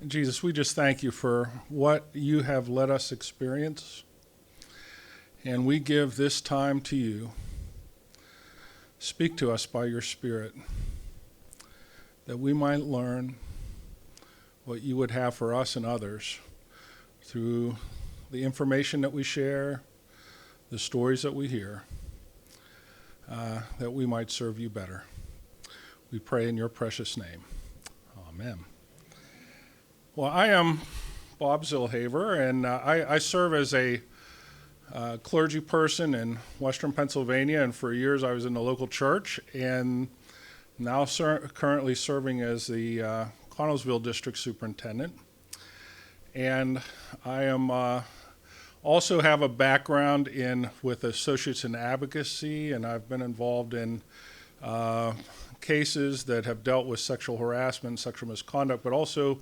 Jesus, we just thank you for what you have let us experience, and we give this time to you. Speak to us by your Spirit, that we might learn what you would have for us and others through the information that we share, the stories that we hear, that we might serve you better. We pray in your precious name. Amen. Well, I am Bob Zilhaver, and I serve as a clergy person in Western Pennsylvania, and for years I was in the local church, and now currently serving as the Connellsville District Superintendent. And I am also have a background with associates in advocacy, and I've been involved in cases that have dealt with sexual harassment, sexual misconduct, but also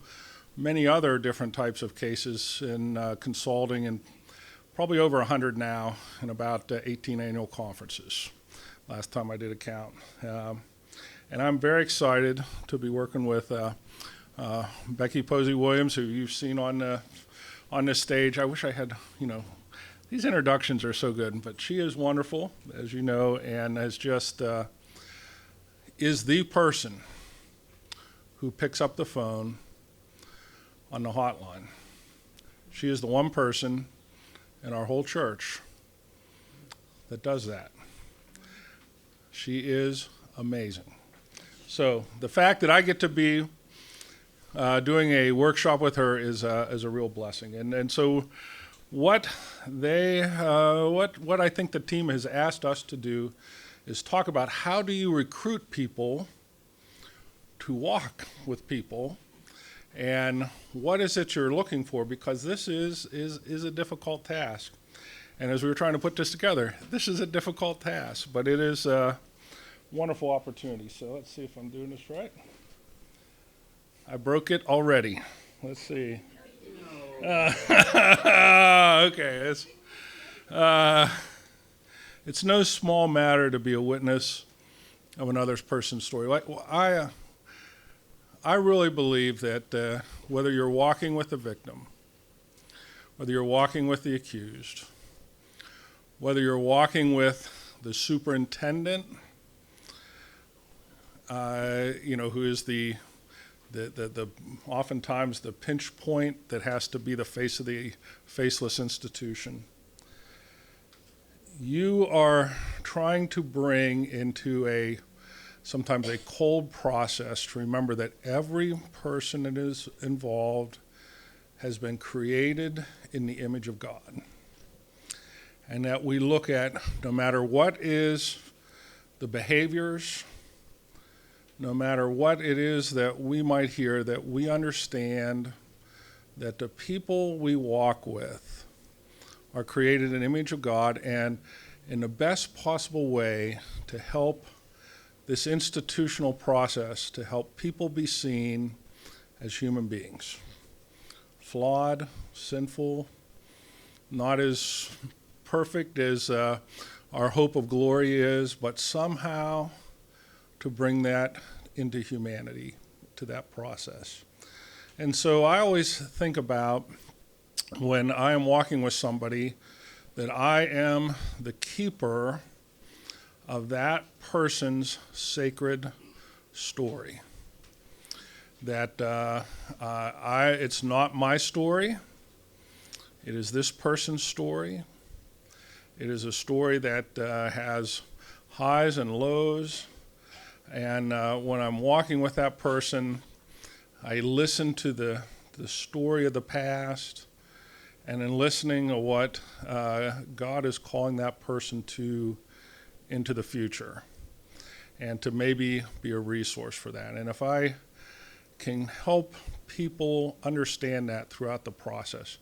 many other different types of cases in consulting, and probably over 100 now in about 18 annual conferences, last time I did a count. And I'm very excited to be working with Becky Williams, who you've seen on this stage. I wish I had, these introductions are so good, but she is wonderful, as you know, and is just is the person who picks up the phone on the hotline. She is the one person in our whole church that does that. She is amazing. So the fact that I get to be doing a workshop with her is a real blessing. And so what I think the team has asked us to do is talk about how do you recruit people to walk with people, and what is it you're looking for, because this is a difficult task. And as we were trying to put this together, this is a difficult task, but it is a wonderful opportunity. So let's see if I'm doing this right. I broke it already. Let's see. Okay. It's no small matter to be a witness of another person's story. I really believe that whether you're walking with the victim, whether you're walking with the accused, whether you're walking with the superintendent, who is the oftentimes the pinch point that has to be the face of the faceless institution, you are trying to bring into sometimes a cold process to remember that every person that is involved has been created in the image of God. And that we look at, no matter what is the behaviors, no matter what it is that we might hear, that we understand that the people we walk with are created in the image of God, and in the best possible way to help this institutional process to help people be seen as human beings. Flawed, sinful, not as perfect as our hope of glory is, but somehow to bring that into humanity, to that process. And so I always think about, when I am walking with somebody, that I am the keeper of that person's sacred story. That it's not my story, it is this person's story. It is a story that has highs and lows, and when I'm walking with that person, I listen to the story of the past, and in listening to what God is calling that person to into the future, and to maybe be a resource for that. And if I can help people understand that throughout the process,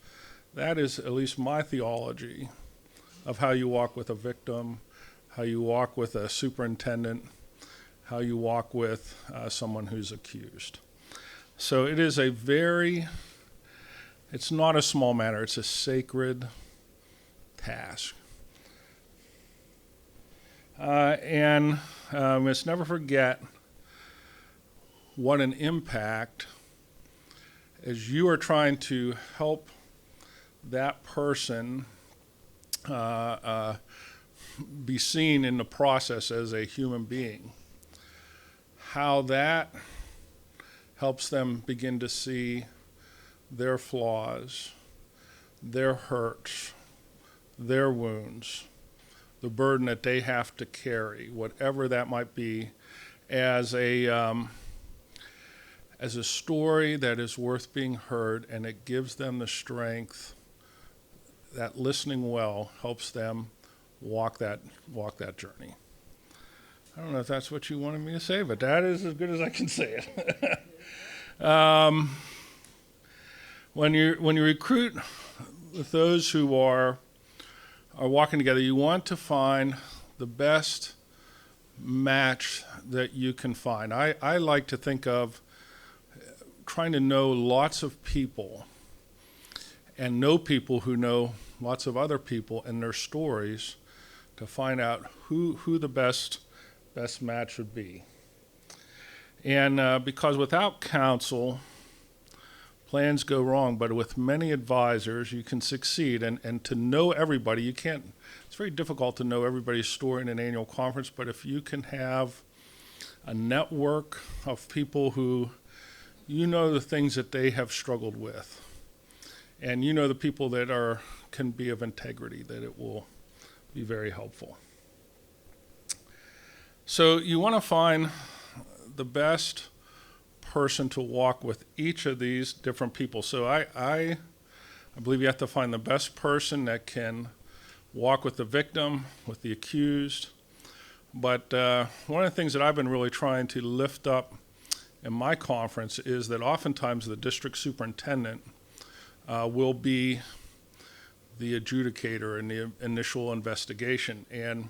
that is at least my theology of how you walk with a victim, how you walk with a superintendent, how you walk with someone who's accused. So it is it's not a small matter, it's a sacred task. And let's never forget what an impact as you are trying to help that person be seen in the process as a human being, how that helps them begin to see their flaws, their hurts, their wounds, the burden that they have to carry, whatever that might be, as a story that is worth being heard, and it gives them the strength. That listening well helps them walk that journey. I don't know if that's what you wanted me to say, but that is as good as I can say it. When you recruit with those who are walking together, you want to find the best match that you can find. I like to think of trying to know lots of people and know people who know lots of other people and their stories to find out who the best match would be. And because without counsel, plans go wrong, but with many advisors, you can succeed. And to know everybody, it's very difficult to know everybody's story in an annual conference, but if you can have a network of people who you know the things that they have struggled with, and you know the people that can be of integrity, that it will be very helpful. So you want to find the best person to walk with each of these different people. So I believe you have to find the best person that can walk with the victim, with the accused. But one of the things that I've been really trying to lift up in my conference is that oftentimes the district superintendent will be the adjudicator in the initial investigation. And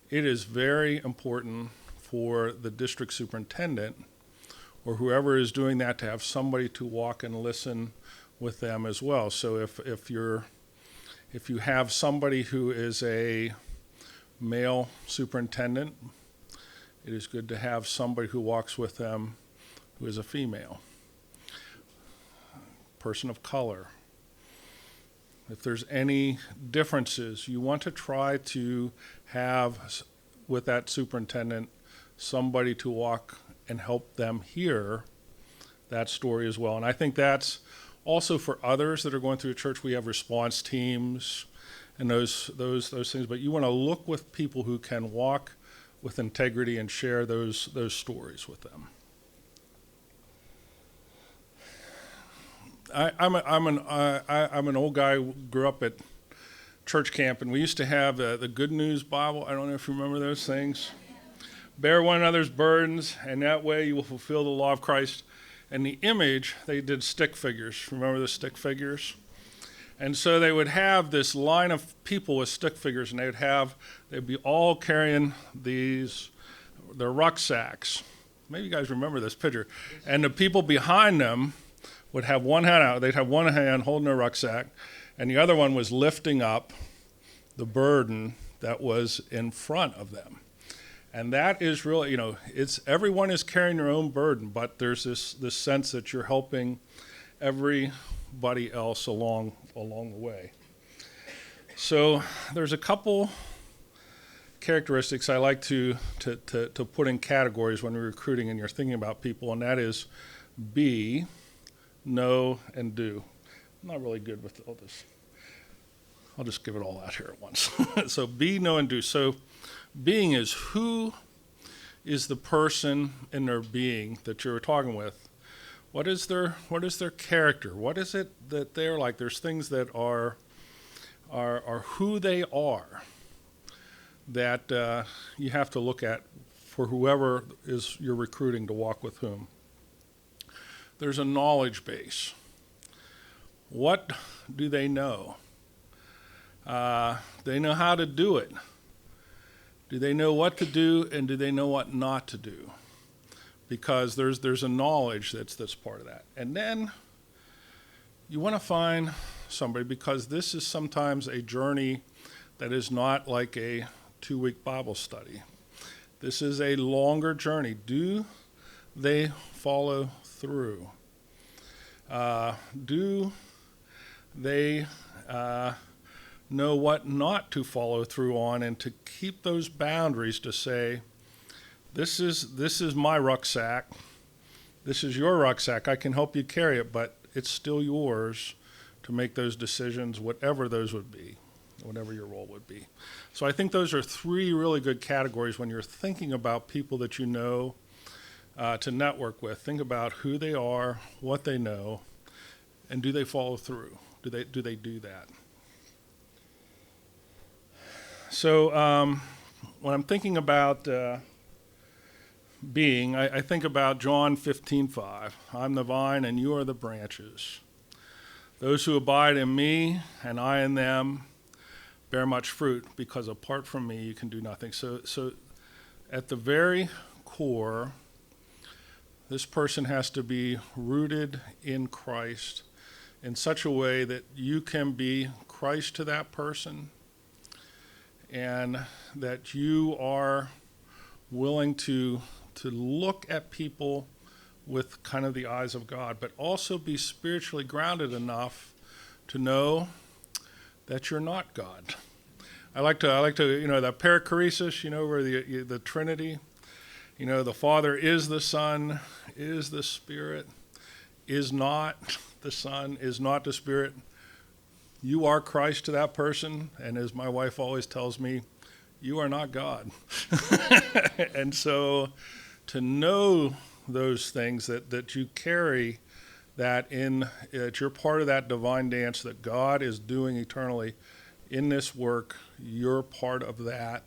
it is very important for the district superintendent or whoever is doing that to have somebody to walk and listen with them as well. So if you have somebody who is a male superintendent, it is good to have somebody who walks with them who is a female, person of color. If there's any differences, you want to try to have with that superintendent somebody to walk and help them hear that story as well. And I think that's also for others that are going through a church. We have response teams and those things, but you want to look with people who can walk with integrity and share those stories with them. I'm an old guy who grew up at church camp, and we used to have the Good News Bible. I don't know if you remember those things. Bear one another's burdens, and that way you will fulfill the law of Christ. And the image, they did stick figures. Remember the stick figures? And so they would have this line of people with stick figures, and they'd be all carrying their rucksacks. Maybe you guys remember this picture. And the people behind them would have one hand out. They'd have one hand holding their rucksack, and the other one was lifting up the that was in front of them. And that is really, everyone is carrying their own burden, but there's this sense that you're helping everybody else along the way. So there's a couple characteristics I like to put in categories when you're recruiting and you're thinking about people, and that is be, know, and do. I'm not really good with all this. I'll just give it all out here at once. So be, know, and do. So being is who is the person in their being that you're talking with. What is their character? What is it that they're like? There's things that are who they are that you have to look at for whoever is you're recruiting to walk with whom. There's a knowledge base. What do they know? They know how to do it. Do they know what to do, and do they know what not to do? Because there's a knowledge that's part of that. And then you want to find somebody, because this is sometimes a journey that is not like a 2-week Bible study. This is a longer journey. Do they follow through? Do they know what not to follow through on, and to keep those boundaries to say, this is my rucksack, this is your rucksack, I can help you carry it, but it's still yours to make those decisions, whatever those would be, whatever your role would be. So I think those are three really good categories when you're thinking about people that you know to network with. Think about who they are, what they know, and do they follow through? Do they do that? So when I'm thinking about being, I think about John 15:5. I'm the vine and you are the branches. Those who abide in me and I in them bear much fruit, because apart from me you can do nothing. So at the very core, this person has to be rooted in Christ in such a way that you can be Christ to that person, and that you are willing to look at people with kind of the eyes of God, but also be spiritually grounded enough to know that you're not God. I like to, that perichoresis, where the Trinity, the Father is the Son, is the Spirit, is not the Son, is not the Spirit. You are Christ to that person, and as my wife always tells me, you are not God. And so to know those things, that you carry that that you're part of that divine dance that God is doing eternally in this work, you're part of that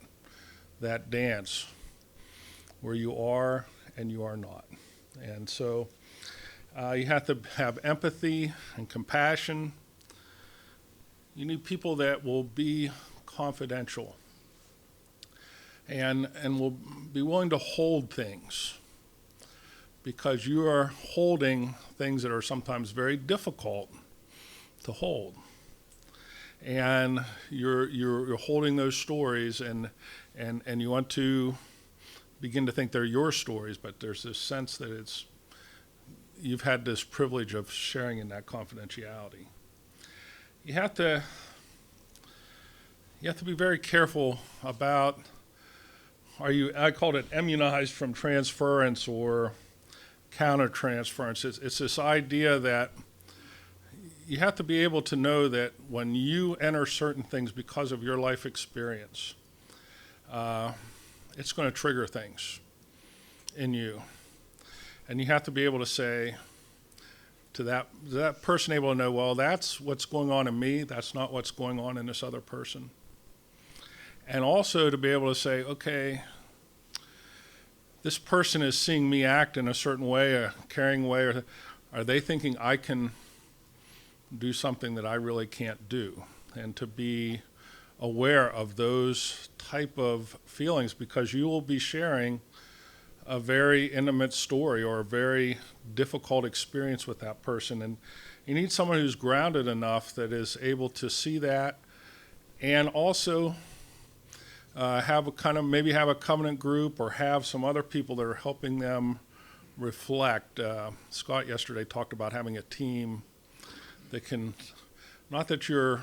dance where you are and you are not. And so you have to have empathy and compassion. You need people that will be confidential and will be willing to hold things, because you are holding things that are sometimes very difficult to hold. And you're holding those stories, and you want to begin to think they're your stories, but there's this sense that you've had this privilege of sharing in that confidentiality. You have to be very careful about, I called it immunized from transference or counter-transference. It's this idea that you have to be able to know that when you enter certain things because of your life experience, it's going to trigger things in you. And you have to be able to say to that person, able to know, well, that's what's going on in me, that's not what's going on in this other person. And also to be able to say, okay, this person is seeing me act in a certain way, a caring way, or are they thinking I can do something that I really can't do? And to be aware of those type of feelings, because you will be sharing a very intimate story or a very difficult experience with that person. And you need someone who's grounded enough that is able to see that, and also have a covenant group, or have some other people that are helping them reflect. Scott yesterday talked about having a team that can, not that you're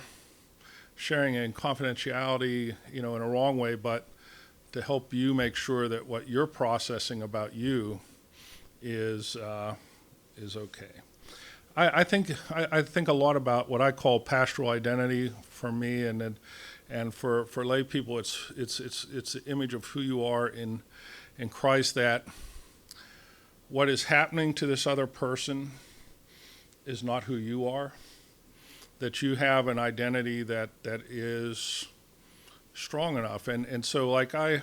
sharing in confidentiality, in a wrong way, but to help you make sure that what you're processing about you is okay. I think a lot about what I call pastoral identity for me, and for lay people, it's the image of who you are in Christ, that what is happening to this other person is not who you are, that you have an identity that is strong enough. And so like in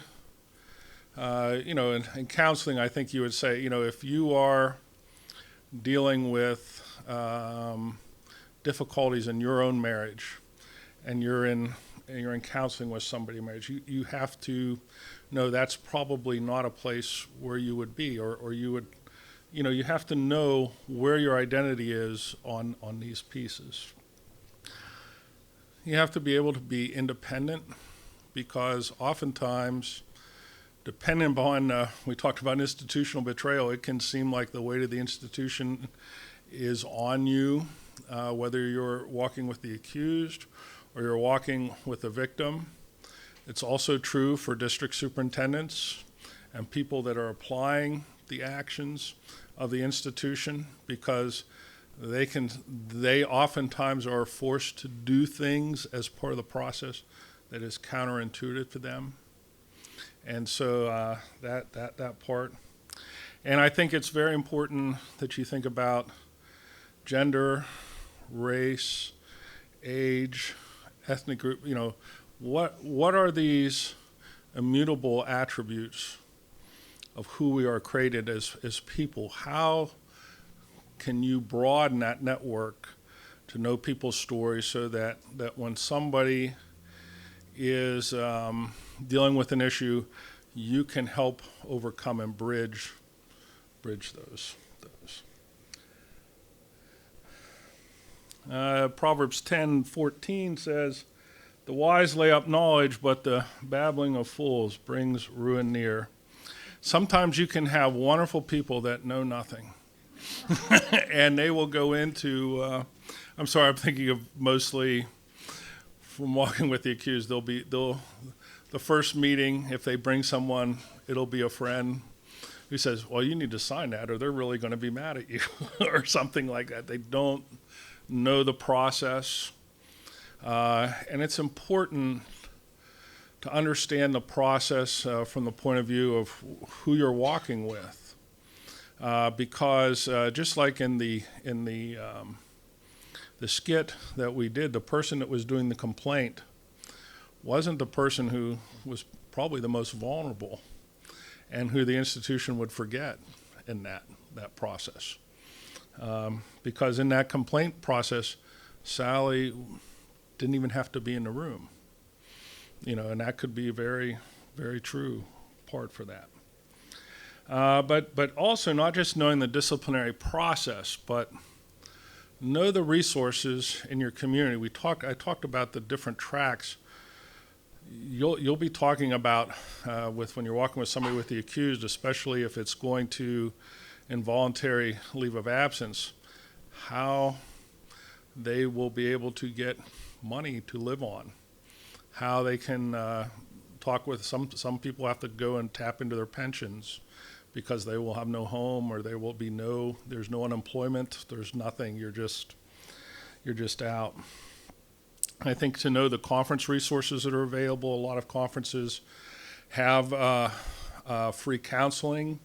counseling, I think you would say, if you are dealing with difficulties in your own marriage, and you're in counseling with somebody in marriage, you have to know that's probably not a place where you would be, or you would, you have to know where your identity is on these pieces. You have to be able to be independent, because oftentimes, depending upon, we talked about institutional betrayal, it can seem like the weight of the institution is on you, whether you're walking with the accused or you're walking with the victim. It's also true for district superintendents and people that are applying the actions of the institution, because they oftentimes are forced to do things as part of the process that is counterintuitive to them. And so that part. And I think it's very important that you think about gender, race, age, ethnic group. What are these immutable attributes of who we are created as people? How can you broaden that network to know people's stories so that when somebody is dealing with an issue, you can help overcome and bridge those. Proverbs 10:14 says, "The wise lay up knowledge, but the babbling of fools brings ruin near." Sometimes you can have wonderful people that know nothing, and they will go into. I'm thinking of mostly from walking with the accused. The first meeting, if they bring someone, it'll be a friend who says, "Well, you need to sign that, or they're really going to be mad at you," or something like that. They don't know the process, and it's important to understand the process from the point of view of who you're walking with, because just like in the skit that we did, the person that was doing the complaint wasn't the person who was probably the most vulnerable and who the institution would forget in that process. Because in that complaint process, Sally didn't even have to be in the room. And that could be a very, very true part for that. But also not just knowing the disciplinary process, but know the resources in your community. I talked about the different tracks. You'll be talking about when you're walking with somebody with the accused, especially if it's going to involuntary leave of absence, how they will be able to get money to live on, how they can talk with some people have to go and tap into their pensions because they will have no home, or there will be there's no unemployment, there's nothing, you're just out. I think to know the conference resources that are available, a lot of conferences have free counseling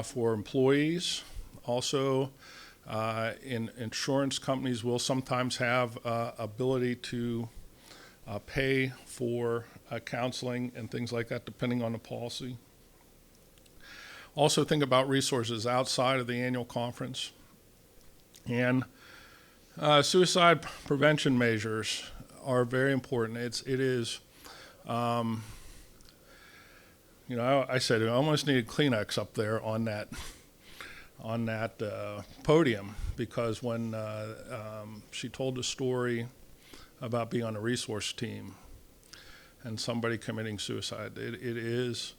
for employees. Also, insurance companies will sometimes have ability to pay for counseling and things like that, depending on the policy. Also think about resources outside of the annual conference. And suicide prevention measures are very important. It is, I said I almost needed Kleenex up there on that podium, because when she told the story about being on a resource team and somebody committing suicide, it is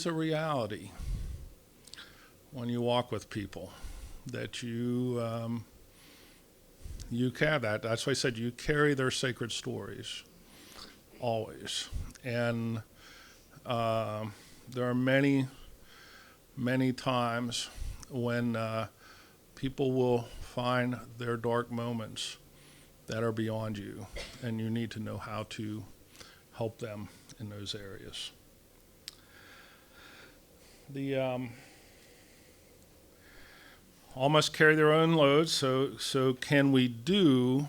a reality when you walk with people that you carry that. That's why I said you carry their sacred stories always. And there are many, many times when people will find their dark moments that are beyond you, and you need to know how to help them in those areas. All must carry their own loads, so can we do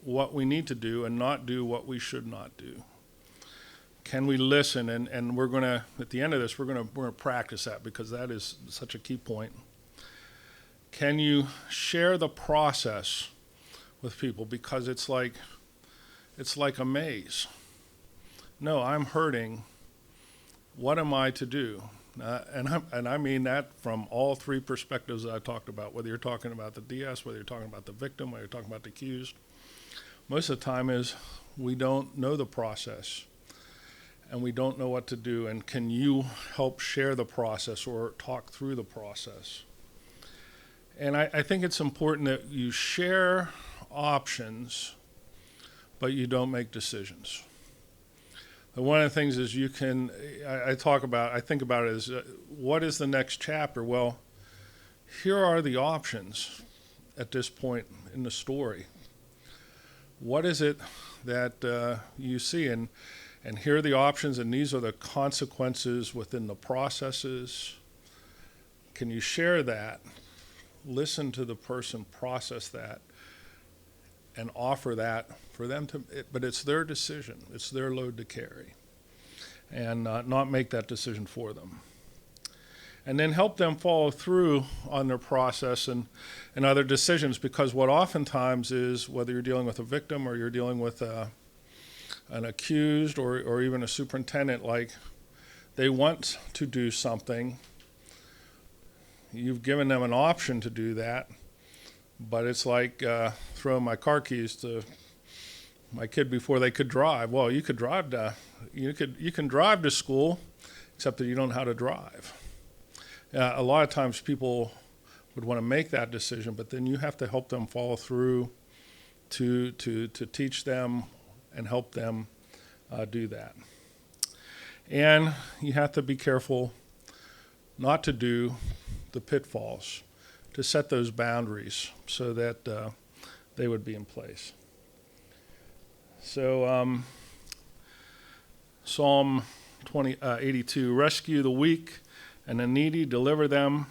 what we need to do and not do what we should not do? Can we listen? And we're going to, at the end of this, we're going to practice that, because that is such a key point. Can you share the process with people? Because it's like a maze. No, I'm hurting. What am I to do? And I mean that from all three perspectives that I talked about, whether you're talking about the DS, whether you're talking about the victim, whether you're talking about the accused. Most of the time is we don't know the process and we don't know what to do. And can you help share the process or talk through the process? And I think it's important that you share options, but you don't make decisions. And one of the things is I think about it as, what is the next chapter? Well, here are the options at this point in the story. What is it that you see? And here are the options, and these are the consequences within the processes. Can you share that? Listen to the person, process that, and offer that for them to, but it's their decision. It's their load to carry, and not make that decision for them. And then help them follow through on their process and other decisions, because what oftentimes is, whether you're dealing with a victim or you're dealing with an accused or even a superintendent, like, they want to do something. You've given them an option to do that, but it's like throwing my car keys to my kid before they could drive. Well, you can drive to school, except that you don't know how to drive. A lot of times people would want to make that decision, but then you have to help them follow through to teach them and help them do that. And you have to be careful not to do the pitfalls, to set those boundaries so that they would be in place. So Psalm 82, rescue the weak and the needy, deliver them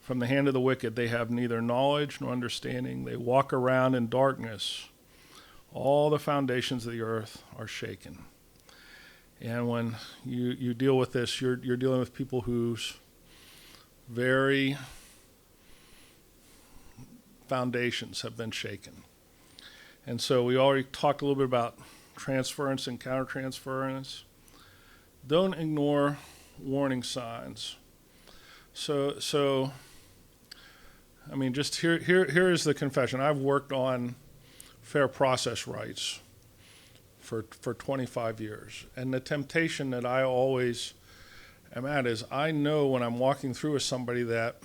from the hand of the wicked. They have neither knowledge nor understanding. They walk around in darkness. All the foundations of the earth are shaken. And when you deal with this, you're dealing with people whose very foundations have been shaken. And so we already talked a little bit about transference and countertransference. Don't ignore warning signs. So I mean, just here is the confession. I've worked on fair process rights for 25 years. And the temptation that I always am at is, I know when I'm walking through with somebody that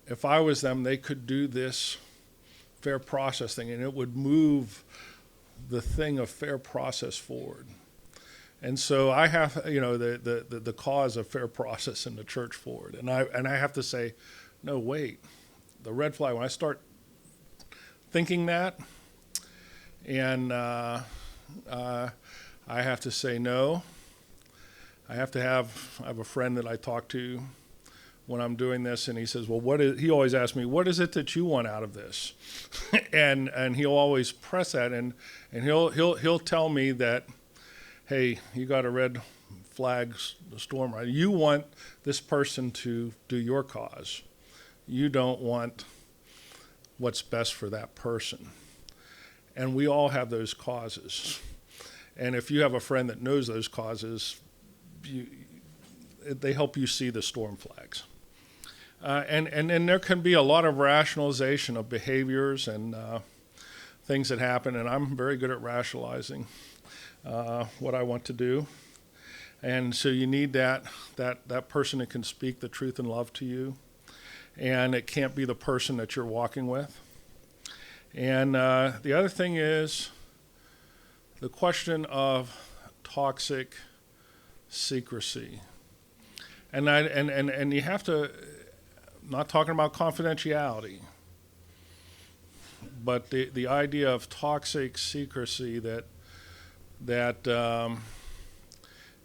if I was them, they could do this fair process thing, and it would move the thing of fair process forward. And so I have, the cause of fair process in the church forward. And I have to say, no, wait. The red flag, when I start thinking that, and I have to say no. I have a friend that I talk to when I'm doing this, and he says, well, he always asks me, what is it that you want out of this? and he'll always press that, and he'll tell me that, hey, you got a red flag storm, right? You want this person to do your cause. You don't want what's best for that person. And we all have those causes. And if you have a friend that knows those causes, they help you see the storm flags. And then there can be a lot of rationalization of behaviors and things that happen, and I'm very good at rationalizing what I want to do. And so you need that person that can speak the truth and love to you, and it can't be the person that you're walking with. And the other thing is the question of toxic secrecy. And you have to, I'm not talking about confidentiality, but the idea of toxic secrecy that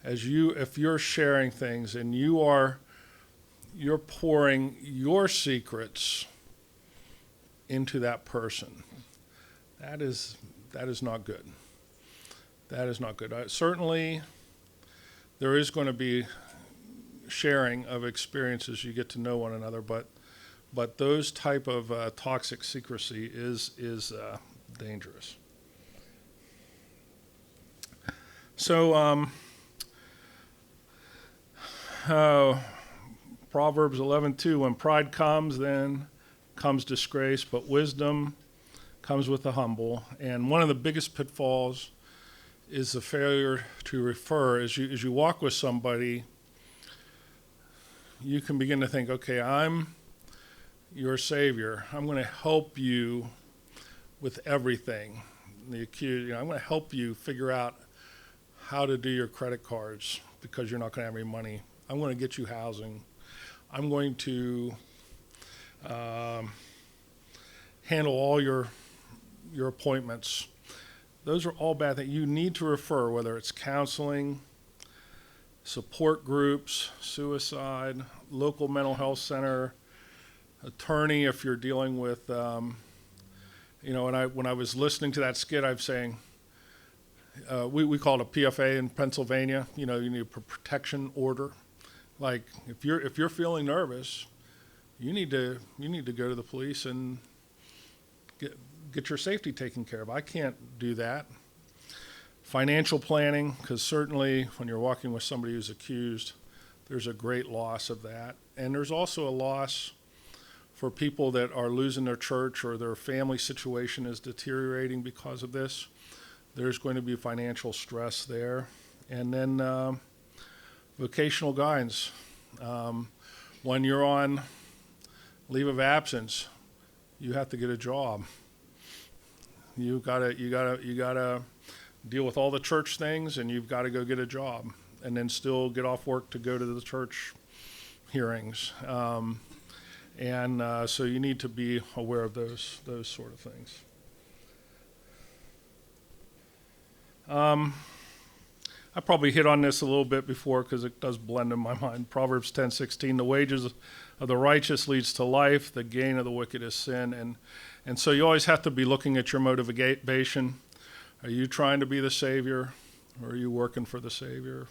if you're sharing things and you're pouring your secrets into that person, that is not good. That is not good. Certainly, there is going to be sharing of experiences. You get to know one another, but those type of toxic secrecy is dangerous. So Proverbs 11:2, when pride comes, then comes disgrace, but wisdom comes with the humble. And one of the biggest pitfalls is the failure to refer. As you walk with somebody, you can begin to think, okay, I'm your Savior. I'm going to help you with everything. The accused, I'm going to help you figure out how to do your credit cards because you're not going to have any money. I'm going to get you housing. I'm going to handle all your appointments. Those are all bad things. You need to refer, whether it's counseling, support groups, suicide, local mental health center, attorney if you're dealing with, when I was listening to that skit, I'm saying, we call it a PFA in Pennsylvania. You need a protection order. Like if you're feeling nervous, you need to go to the police and get your safety taken care of. I can't do that. Financial planning, because certainly when you're walking with somebody who's accused, there's a great loss of that. And there's also a loss for people that are losing their church or their family situation is deteriorating because of this. There's going to be financial stress there. And then vocational guidance. When you're on leave of absence, you have to get a job. You gotta deal with all the church things, and you've got to go get a job, and then still get off work to go to the church hearings. So you need to be aware of those sort of things. I probably hit on this a little bit before because it does blend in my mind. Proverbs 10:16, the wages of the righteous leads to life, the gain of the wicked is sin. And so you always have to be looking at your motivation. Are you trying to be the Savior, or are you working for the Savior?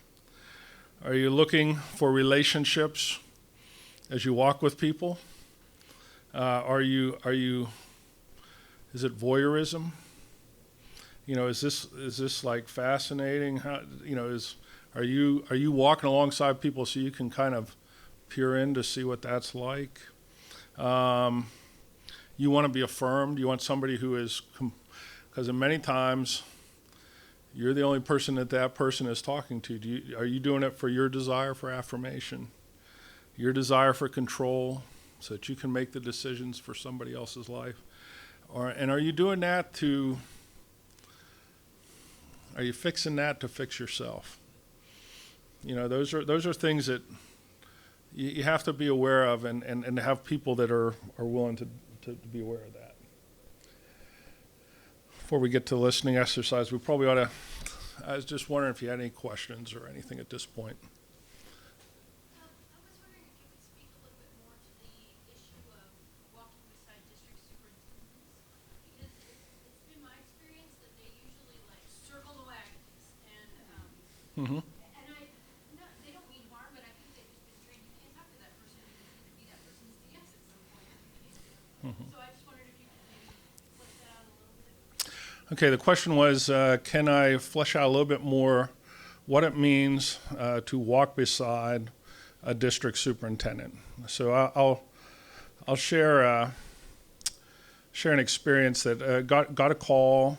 Are you looking for relationships as you walk with people? Is it voyeurism? Is this like fascinating? Are you walking alongside people so you can kind of peer in to see what that's like? You want to be affirmed. You want somebody who is, because many times you're the only person that person is talking to. Are you doing it for your desire for affirmation, your desire for control, so that you can make the decisions for somebody else's life? And are you doing that are you fixing that to fix yourself? Those are things that you have to be aware of and have people that are willing to be aware of that. Before we get to the listening exercise, we probably ought to, I was just wondering if you had any questions or anything at this point. I was wondering if you could speak a little bit more to the issue of walking beside district superintendents, because it's been my experience that they usually circle the wagons and Mm-hmm. they don't mean harm, but I think they've just been trained you can't talk to that person because it's going to be that person's DS at some point. Mm-hmm. So I just wondered if you could maybe flesh that out a little bit. Okay, the question was, can I flesh out a little bit more what it means to walk beside a district superintendent? So I'll share an experience that got a call.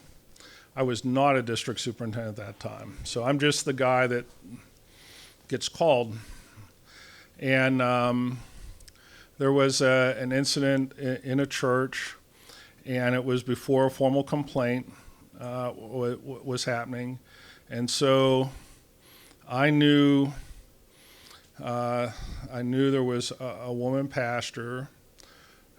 I was not a district superintendent at that time, so I'm just the guy that gets called. And there was an incident in a church, and it was before a formal complaint was happening. And so I knew there was a woman pastor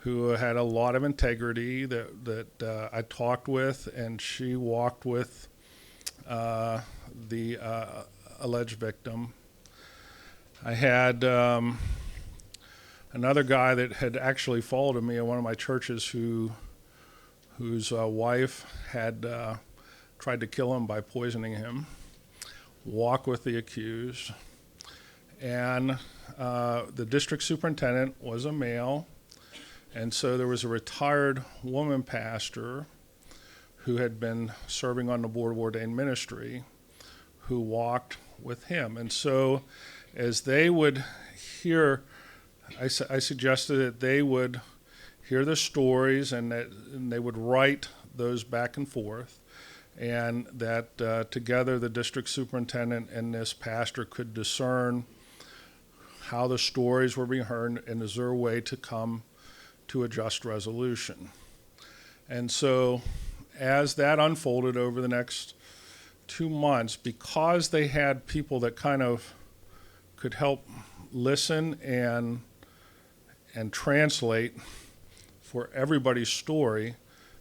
who had a lot of integrity that I talked with, and she walked with the alleged victim. I had another guy that had actually followed me in one of my churches whose wife had tried to kill him by poisoning him, walk with the accused. And the district superintendent was a male, and so there was a retired woman pastor who had been serving on the board of ordained ministry who walked with him. And so as they would hear, I suggested that they would hear the stories and they would write those back and forth, and that together the district superintendent and this pastor could discern how the stories were being heard, and is there a way to come to a just resolution. And so as that unfolded over the next 2 months, because they had people that kind of could help listen and translate for everybody's story,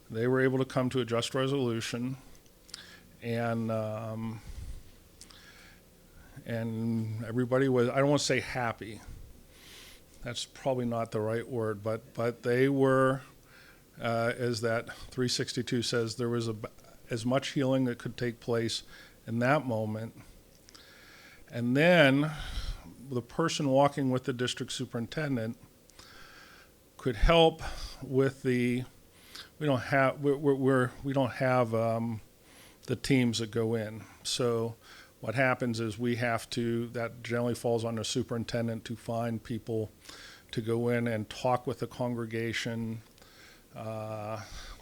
they were able to come to a just resolution, and everybody was, I don't want to say happy, that's probably not the right word, but they were, as that 362 says, there was as much healing that could take place in that moment. And then the person walking with the district superintendent could help with the, we don't have the teams that go in. So what happens is we have to, that generally falls on the superintendent to find people to go in and talk with the congregation,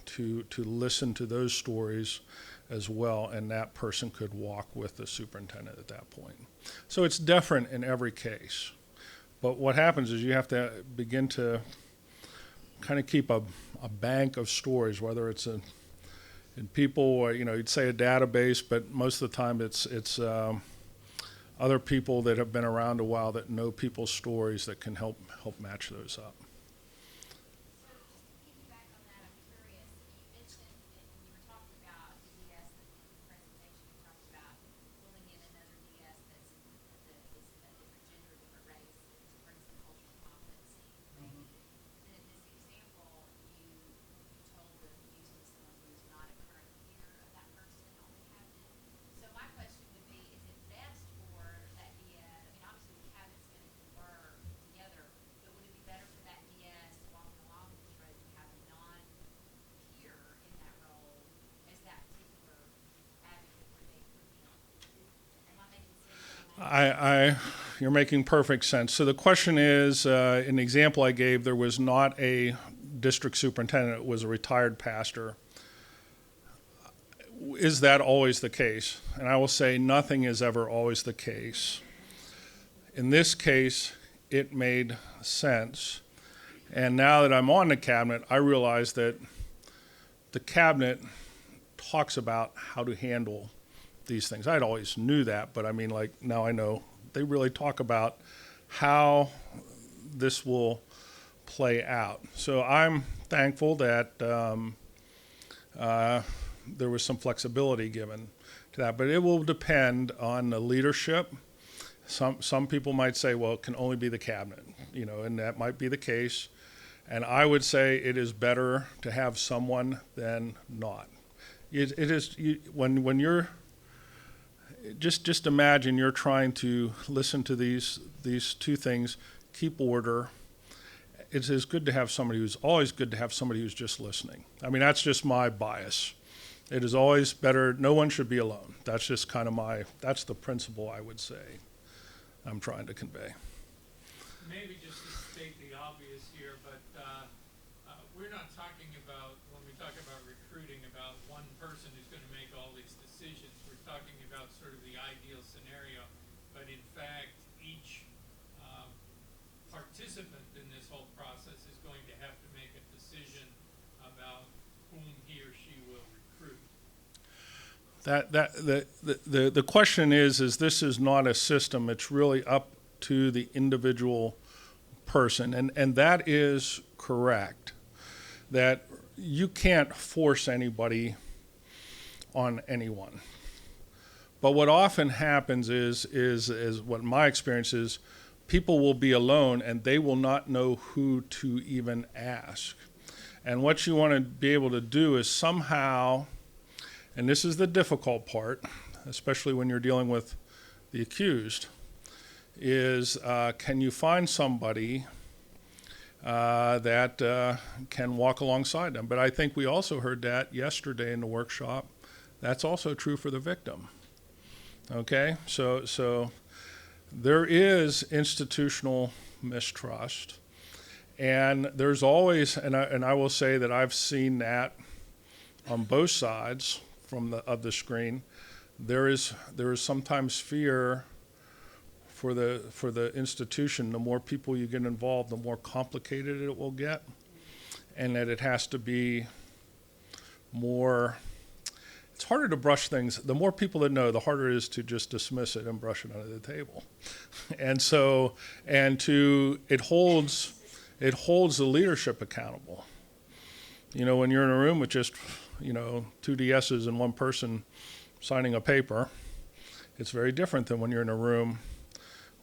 to listen to those stories as well, and that person could walk with the superintendent at that point. So it's different in every case. But what happens is you have to begin to kind of keep a bank of stories, whether it's in people or, you'd say a database, but most of the time it's other people that have been around a while that know people's stories that can help match those up. You're making perfect sense. So the question is, in the example I gave, there was not a district superintendent, it was a retired pastor. Is that always the case? And I will say nothing is ever always the case. In this case, it made sense. And now that I'm on the cabinet, I realize that the cabinet talks about how to handle these things. I'd always knew that, but I mean, like, now I know they really talk about how this will play out. So I'm thankful that there was some flexibility given to that, but it will depend on the leadership. Some people might say, well, it can only be the cabinet, and that might be the case. And I would say it is better to have someone than not. It is when you're just imagine you're trying to listen to these two things, keep order. It is good to have somebody who's always good to have somebody who's just listening. I mean, that's just my bias. It is always better. No one should be alone. That's just kind of that's the principle I would say I'm trying to convey. Maybe just to state the obvious here, but we're not talking about, when we talk about recruiting, about one person who's going to make all these decisions. We're talking about sort of the ideal scenario, but in fact, each participant in this whole process is going to have to make a decision about whom he or she will recruit. The question is this is not a system. It's really up to the individual person, and that is correct. That you can't force anybody on anyone. But what often happens is what my experience is, people will be alone and they will not know who to even ask. And what you want to be able to do is somehow, and this is the difficult part, especially when you're dealing with the accused, is can you find somebody that can walk alongside them? But I think we also heard that yesterday in the workshop. That's also true for the victim. Okay, so there is institutional mistrust, and there's always, and I will say that I've seen that on both sides of the screen. There is sometimes fear for the institution. The more people you get involved, the more complicated it will get. and that it has to be more. It's harder to brush things. The more people that know, the harder it is to just dismiss it and brush it under the table. And so, it holds the leadership accountable. You know, when you're in a room with just, you know, 2 DSs and one person signing a paper, it's very different than when you're in a room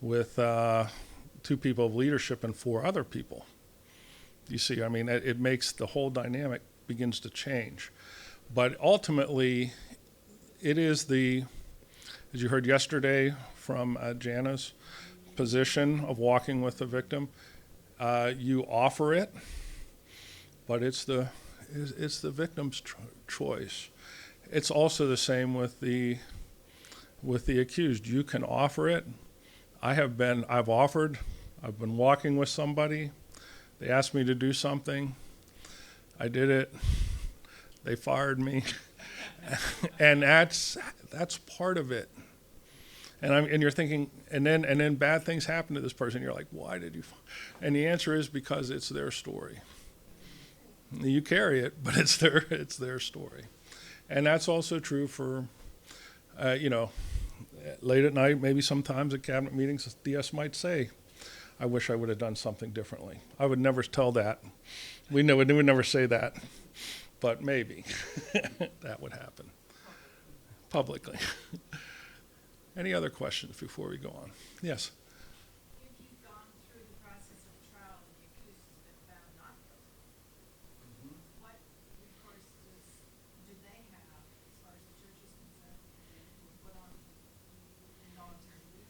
with 2 people of leadership and 4 other people. You see, I mean, it makes the whole dynamic begins to change. But ultimately, it is as you heard yesterday from Jana's position of walking with the victim, you offer it, but it's the victim's choice. It's also the same with the accused. You can offer it. I've been walking with somebody. They asked me to do something. I did it. They fired me. And that's part of it. And you're thinking, and then bad things happen to this person. You're like, why did you? And the answer is because it's their story. You carry it, but it's their story. And that's also true for, you know, late at night, maybe sometimes at cabinet meetings, the DS might say, I wish I would have done something differently. I would never tell that. We would never say that, but maybe that would happen publicly. Any other questions before we go on? Yes. If you've gone through the process of trial and the accused has been found not guilty, what recourse do they have as far as the church is concerned to put on involuntary leave?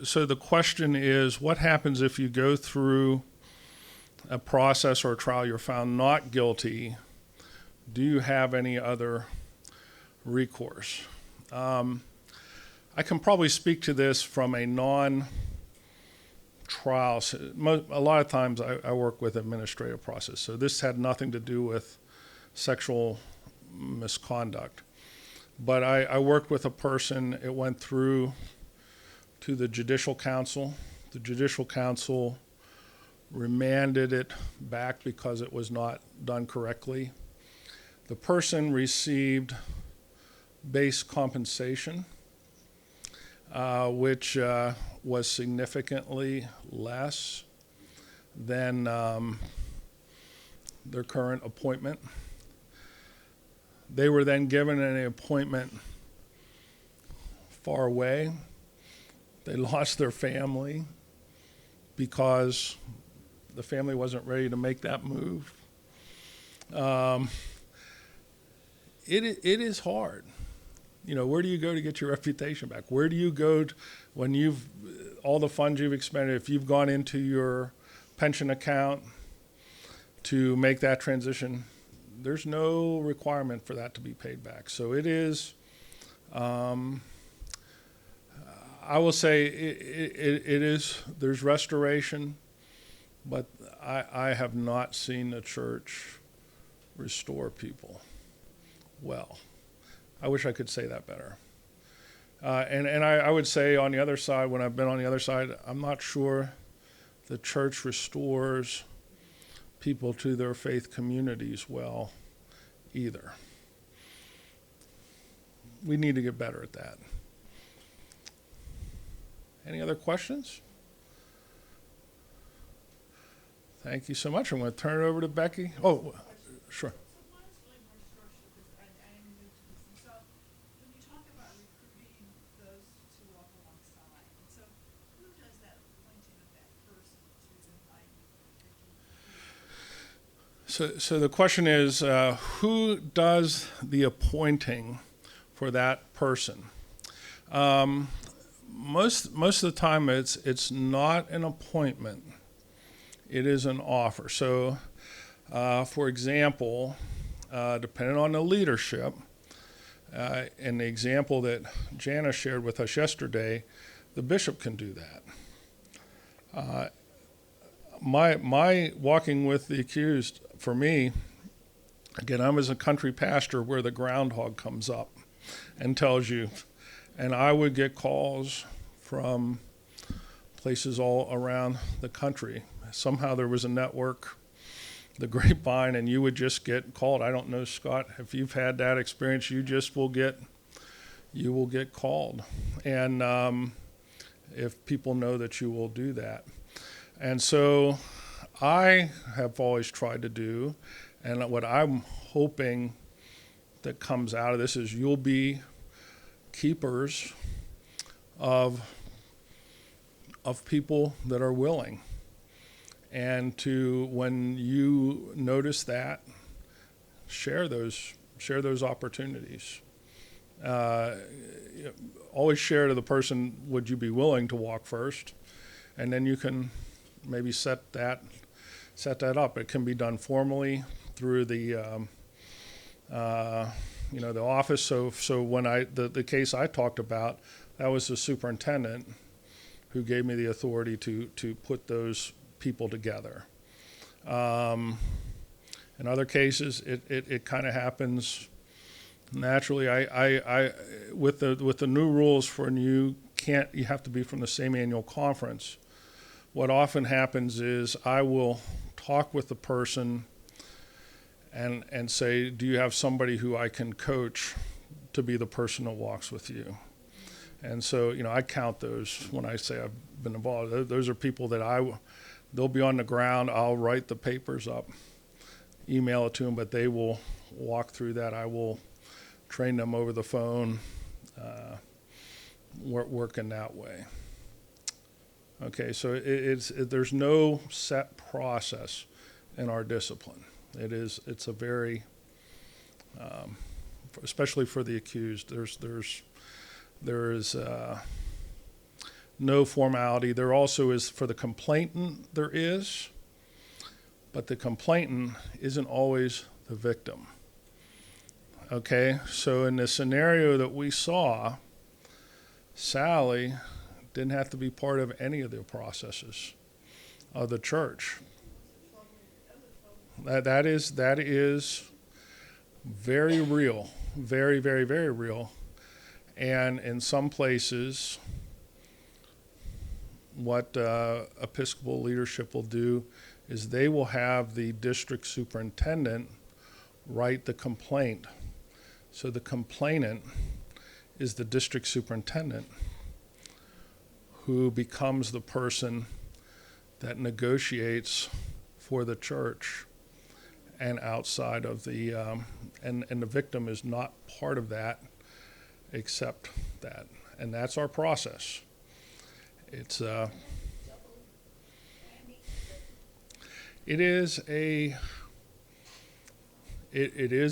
So the question is, what happens if you go through a process or a trial, you're found not guilty? Do you have any other recourse? I can probably speak to this from a non-trial. A lot of times I work with administrative process, so this had nothing to do with sexual misconduct. But I worked with a person, it went through to the Judicial Counsel. The Judicial Counsel remanded it back because it was not done correctly. The person received base compensation, which was significantly less than their current appointment. They were then given an appointment far away. They lost their family because the family wasn't ready to make that move. It is hard. You know, where do you go to get your reputation back? Where do you go when all the funds you've expended, if you've gone into your pension account to make that transition, there's no requirement for that to be paid back. So it is, I will say it is, there's restoration, but I have not seen the church restore people well. I wish I could say that better. And I would say on the other side, when I've been on the other side, I'm not sure the church restores people to their faith communities well either. We need to get better at that. Any other questions? Thank you so much. I'm going to turn it over to Becky. Oh, sure. So one is really more structural because I am new to this. And so when you talk about recruiting those to walk alongside, and so who does that appointing of that person to invite you? So the question is, who does the appointing for that person? Most of the time, it's not an appointment. It is an offer. So, for example, depending on the leadership, and the example that Jana shared with us yesterday, the bishop can do that. My walking with the accused, for me, again, I'm as a country pastor where the groundhog comes up and tells you, and I would get calls from places all around the country. Somehow there was a network, the grapevine, and you would just get called. I don't know, Scott, if you've had that experience, you will get called. And if people know that you will do that. And so I have always tried to do, and what I'm hoping that comes out of this is you'll be keepers of people that are willing. And to, when you notice that, share those opportunities. Always share to the person, would you be willing to walk first? And then you can maybe set that up. It can be done formally through the the office. So when the case I talked about, that was the superintendent who gave me the authority to put those people together. In other cases, it kind of happens naturally. I with the new rules for you have to be from the same annual conference. What often happens is I will talk with the person and say, do you have somebody who I can coach to be the person that walks with you? And so, I count those when I say I've been involved. Those are people that they'll be on the ground. I'll write the papers up, email it to them, but they will walk through that. I will train them over the phone, working that way. Okay, so there's no set process in our discipline. It's a very, especially for the accused, there is no formality. There also is for the complainant, there is, but the complainant isn't always the victim. Okay, so in the scenario that we saw, Sally didn't have to be part of any of the processes of the church. That is very real, very, very, very real. And in some places, what Episcopal leadership will do is they will have the district superintendent write the complaint. So the complainant is the district superintendent who becomes the person that negotiates for the church and outside of the, and the victim is not part of that except that. And that's our process. It is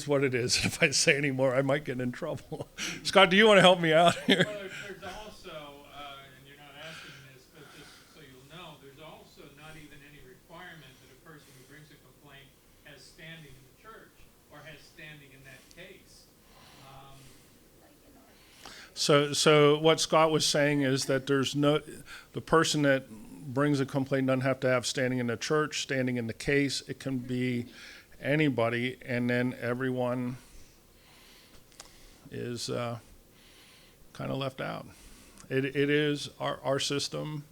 what it is. If I say any more, I might get in trouble. Scott, do you want to help me out here? Well, there's also, and you're not asking this, but just so you'll know, there's also not even any requirement that a person who brings a complaint has standing in the church or has standing in that case. So what Scott was saying is that the person that brings a complaint doesn't have to have standing in the church, standing in the case. It can be anybody, and then everyone is kind of left out. It is our system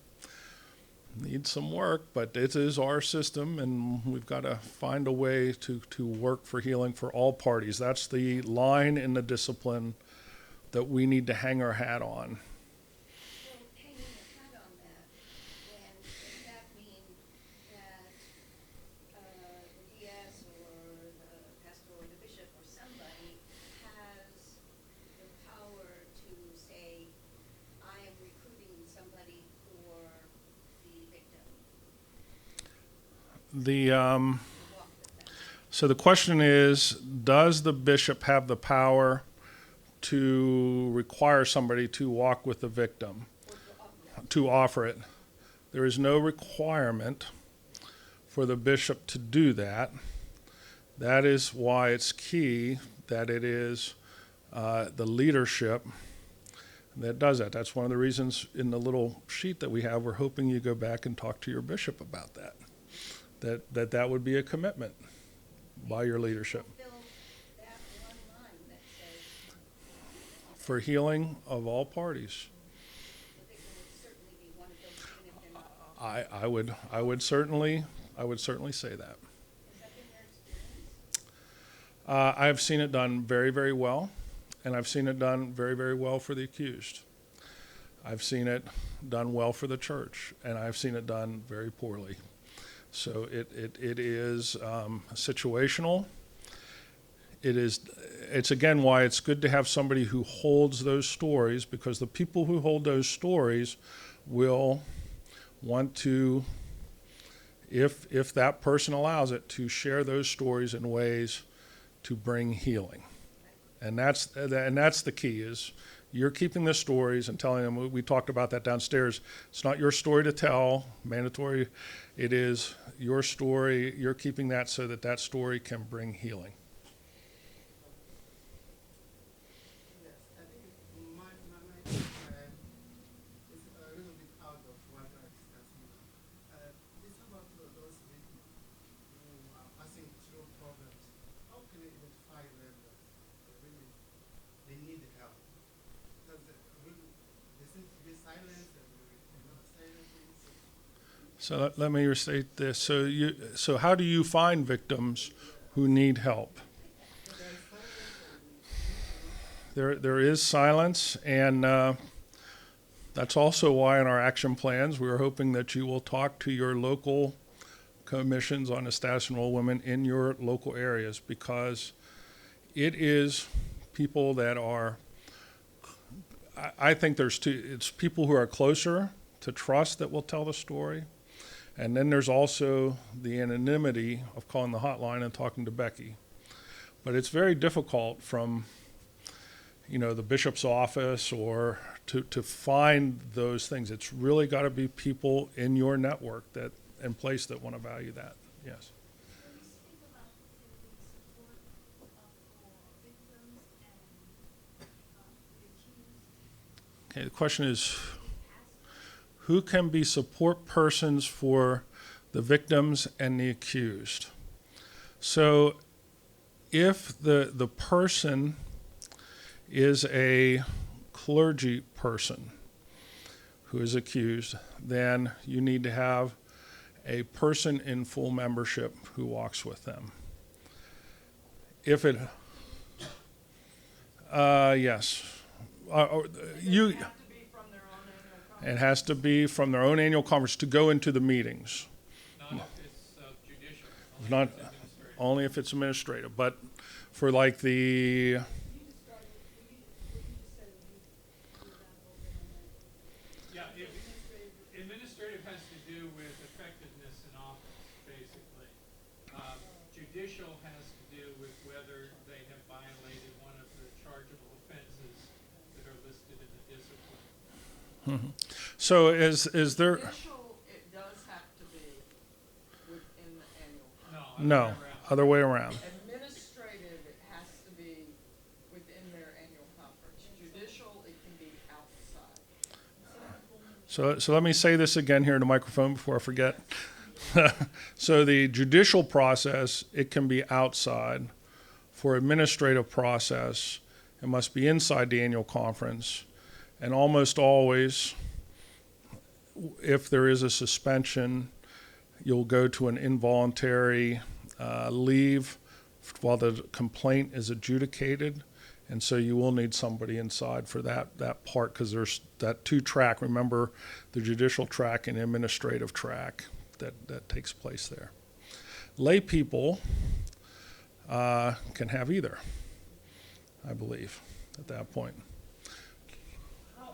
needs some work, but it is our system, and we've got to find a way to work for healing for all parties. That's the line in the discipline that we need to hang our hat on. Well, hanging your hat on that, then does that mean that the DS or the pastor or the bishop or somebody has the power to say, I am recruiting somebody for the victim? So the question is, does the bishop have the power to require somebody to walk with the victim, to offer it? There is no requirement for the bishop to do that. That is why it's key that it is the leadership that does that. That's one of the reasons in the little sheet that we have, we're hoping you go back and talk to your bishop about that. That would be a commitment by your leadership. Fill that one line that says For healing of all parties. the victim would certainly be one of those, even if they're I would certainly say that. Has that been your experience? I've seen it done very, very well, and I've seen it done very, very well for the accused. I've seen it done well for the church, and I've seen it done very poorly. So it is situational. It's again why it's good to have somebody who holds those stories, because the people who hold those stories will want to, if that person allows it, to share those stories in ways to bring healing. And that's the key, is you're keeping the stories and telling them. We talked about that downstairs. It's not your story to tell, mandatory. It is your story. You're keeping that so that story can bring healing. Yes, I think my concern is a little bit out of what we're discussing now. It's about those victims who are passing through problems. How can you identify them that really they need help? Because there seems to be silence and not silencing. So let me restate this. So how do you find victims who need help? There is silence, and that's also why in our action plans we're hoping that you will talk to your local commissions on the status and role of women in your local areas, because it is people that are, I think it's people who are closer to trust that will tell the story. And then there's also the anonymity of calling the hotline and talking to Becky. But it's very difficult from, the bishop's office or to find those things. It's really got to be people in your network in place that want to value that. Yes. When you speak about the support for victims and the accused, Okay, the question is, who can be support persons for the victims and the accused? So if the person is a clergy person who is accused, then you need to have a person in full membership who walks with them. If it, yes. You. It has to be from their own annual conference to go into the meetings. Not if it's judicial, Not if it's administrative. only if it's administrative, but for like the, Yeah, administrative has to do with effectiveness in office, basically. Judicial has to do with whether they have violated one of the chargeable offenses that are listed in the discipline. so is there, Judicial, it does have to be within the annual. No, no, other way around. Administrative, it has to be within their annual conference. Judicial, it can be outside. So let me say this again here in the microphone before I forget. So the judicial process, it can be outside. For administrative process, it must be inside the annual conference. And almost always, if there is a suspension, you'll go to an involuntary leave while the complaint is adjudicated. And so you will need somebody inside for that part, because there's that two-track. Remember, the judicial track and administrative track that takes place there. Lay people can have either, I believe, at that point. How,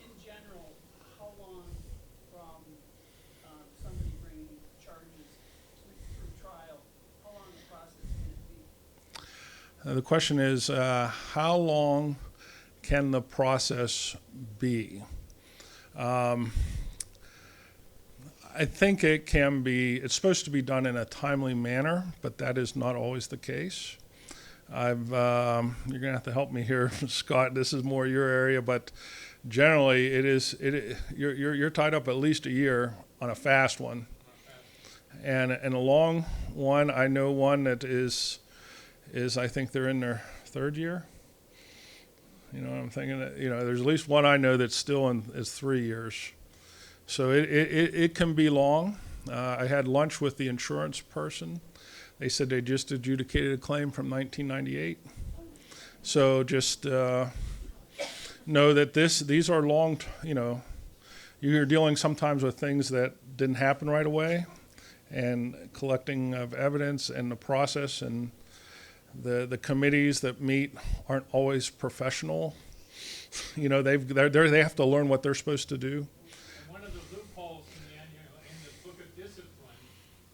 in general, how long from somebody bringing charges through trial, how long the process can it be? The question is, how long can the process be? I think it can be, it's supposed to be done in a timely manner, but that is not always the case. You're going to have to help me here, Scott. This is more your area, but generally you're tied up at least a year on a fast one. And a long one, I know one that is I think they're in their third year. I'm thinking that, there's at least one I know that's still is 3 years. So it can be long. I had lunch with the insurance person. They said they just adjudicated a claim from 1998. So just know that these are long, you're dealing sometimes with things that didn't happen right away, and collecting of evidence and the process, and the committees that meet aren't always professional. They have to learn what they're supposed to do. And one of the loopholes in the book of discipline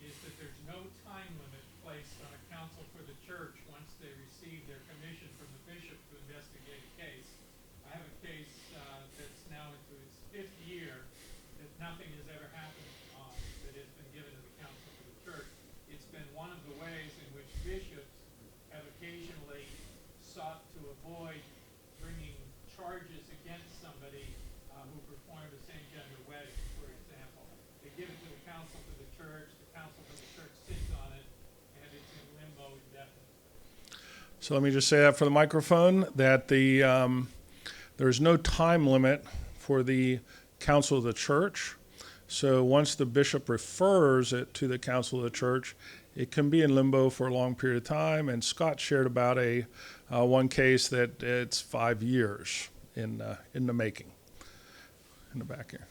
is that there's no time limit placed on a counsel for the church once they receive their commission from the bishop to investigate a case. I have a case that's now into its 5th year that nothing has ever happened on, that has been given to the counsel for the church. It's been one of the ways in which bishops have occasionally sought to avoid bringing charges against somebody who performed a same-gender wedding, for example. They give it to the counsel for the counsel for the church sits on it, and it's in limbo indefinitely. So let me just say that for the microphone, that there's no time limit for the council of the church. So once the bishop refers it to the council of the church, it can be in limbo for a long period of time. And Scott shared about one case that it's 5 years in the making, in the back here.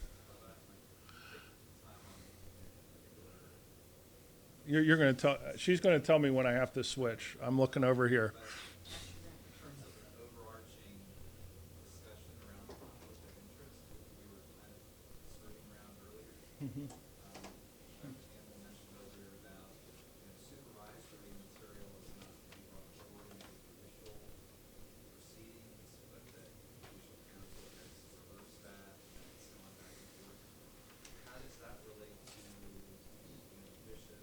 You're going to tell. She's going to tell me when I have to switch. I'm looking over here. In terms of an overarching discussion around conflict of interest, we were kind of skirting around earlier. Dr. Campbell mentioned earlier about supervisory material is not to be brought forward into judicial proceedings, but that judicial counsel has reversed that and it's gone back and forth. How does that relate to bishop?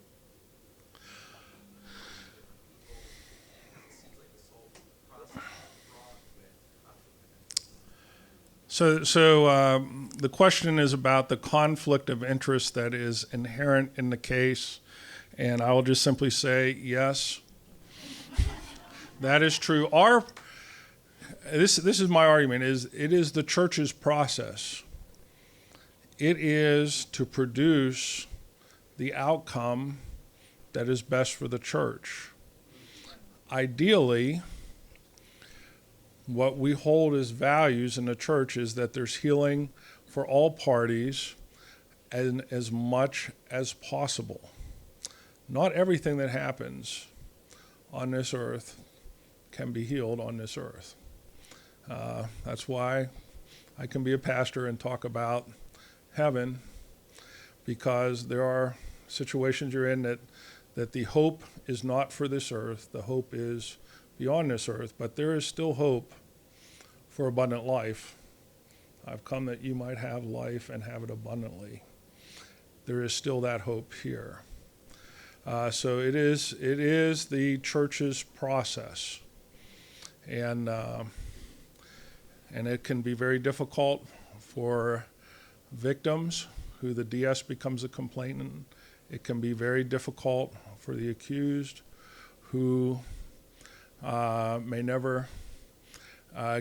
So the question is about the conflict of interest that is inherent in the case, and I will just simply say yes, that is true. This is my argument: it is the church's process. It is to produce the outcome that is best for the church. Ideally, what we hold as values in the church is that there's healing for all parties and as much as possible. Not everything that happens on this earth can be healed on this earth. That's why I can be a pastor and talk about heaven, because there are situations you're in that the hope is not for this earth. The hope is beyond this earth, but there is still hope for abundant life. I've come that you might have life and have it abundantly. There is still that hope here. So it is the church's process, and it can be very difficult for victims who the DS becomes a complainant. It can be very difficult for the accused who may never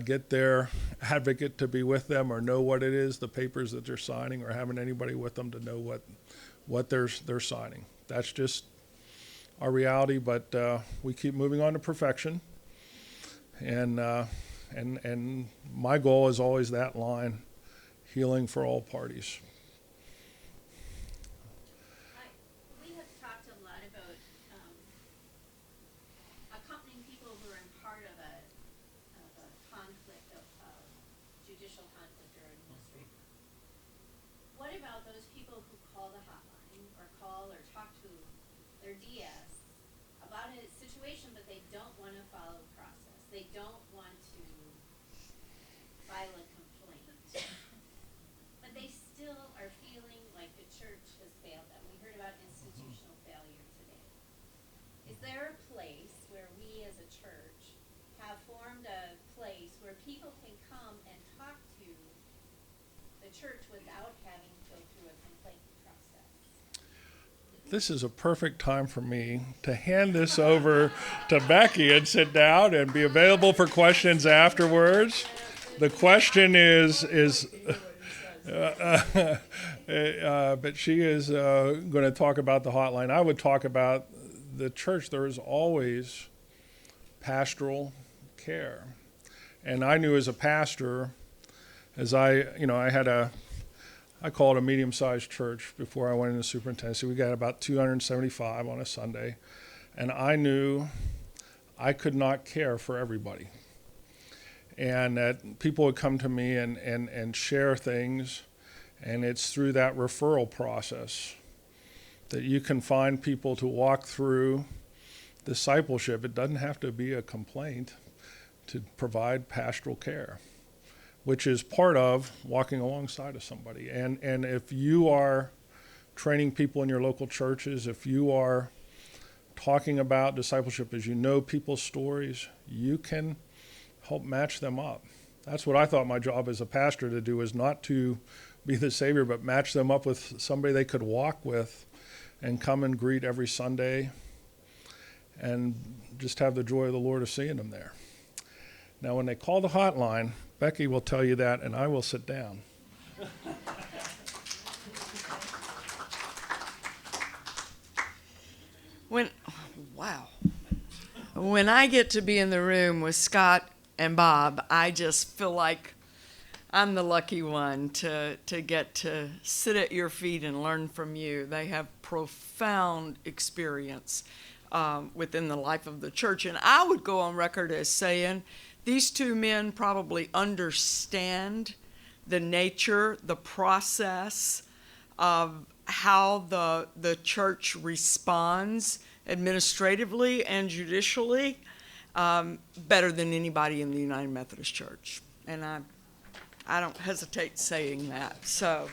get their advocate to be with them or know what it is, the papers that they're signing, or having anybody with them to know what they're signing. That's just our reality, but we keep moving on to perfection. And my goal is always that line: healing for all parties. We have talked a lot about accompanying people who are in part of a conflict of judicial conflict or administrative. What about those people who call the hotline or call or talk to their DS about a situation, but they don't want to follow process? They don't want to file a complaint, but they still are feeling like the church has failed them. We heard about institutional failure today. Is there a place where we as a church have formed a place where people can come and talk to the church without having to go through a complaint process? This is a perfect time for me to hand this over to Becky and sit down and be available for questions afterwards. The question is But she is going to talk about the hotline. I would talk about the church. There is always pastoral care. And I knew as a pastor, as I call it a medium-sized church before I went into superintendency. We got about 275 on a Sunday. And I knew I could not care for everybody. And that people would come to me and share things. And it's through that referral process that you can find people to walk through discipleship. It doesn't have to be a complaint to provide pastoral care, which is part of walking alongside of somebody. And if you are training people in your local churches, if you are talking about discipleship as you know people's stories, you can help match them up. That's what I thought my job as a pastor to do, is not to be the savior, but match them up with somebody they could walk with and come and greet every Sunday and just have the joy of the Lord of seeing them there. Now, when they call the hotline, Becky will tell you that, and I will sit down. When I get to be in the room with Scott and Bob, I just feel like I'm the lucky one to get to sit at your feet and learn from you. They have profound experience within the life of the church. And I would go on record as saying these two men probably understand the nature, the process of how the church responds administratively and judicially better than anybody in the United Methodist Church. And I don't hesitate saying that. So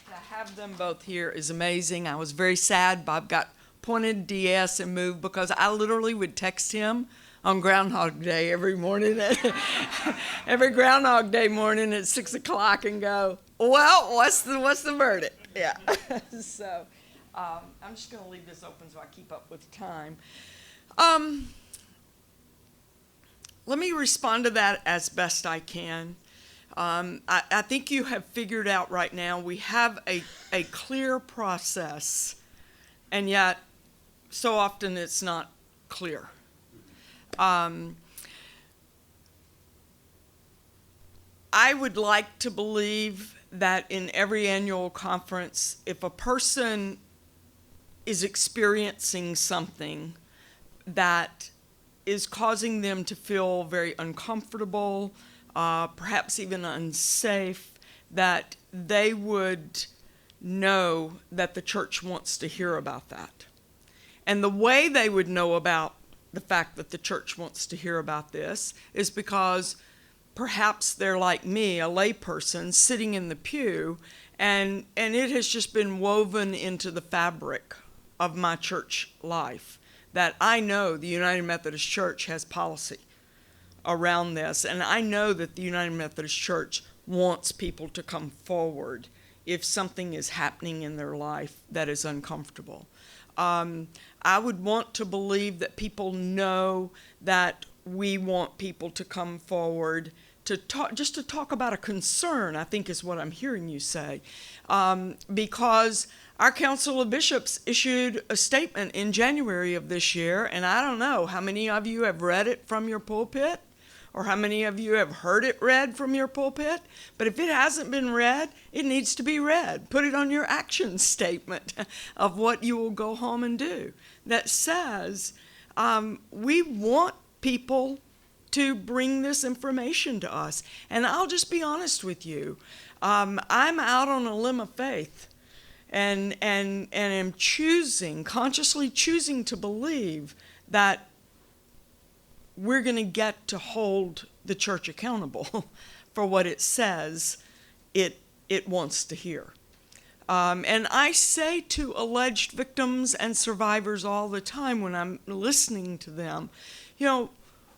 to have them both here is amazing. I was very sad Bob got appointed DS and moved, because I literally would text him on Groundhog Day every morning, every Groundhog Day morning at 6 o'clock, and go, well, what's the verdict? Yeah. So I'm just going to leave this open so I keep up with time. Let me respond to that as best I can. I think you have figured out right now we have a clear process, and yet so often it's not clear. I would like to believe that in every annual conference, if a person is experiencing something that is causing them to feel very uncomfortable, perhaps even unsafe, that they would know that the church wants to hear about that. And the way they would know about the fact that the church wants to hear about this is because perhaps they're like me, a layperson sitting in the pew, and it has just been woven into the fabric of my church life that I know the United Methodist Church has policy around this, and I know that the United Methodist Church wants people to come forward if something is happening in their life that is uncomfortable. I would want to believe that people know that we want people to come forward to talk about a concern, I think is what I'm hearing you say, because our Council of Bishops issued a statement in January of this year, and I don't know how many of you have read it from your pulpit or how many of you have heard it read from your pulpit, but if it hasn't been read, it needs to be read. Put it on your action statement of what you will go home and do that says we want people to bring this information to us. And I'll just be honest with you. I'm out on a limb of faith and am consciously choosing to believe that we're going to get to hold the church accountable for what it says it wants to hear. And I say to alleged victims and survivors all the time when I'm listening to them,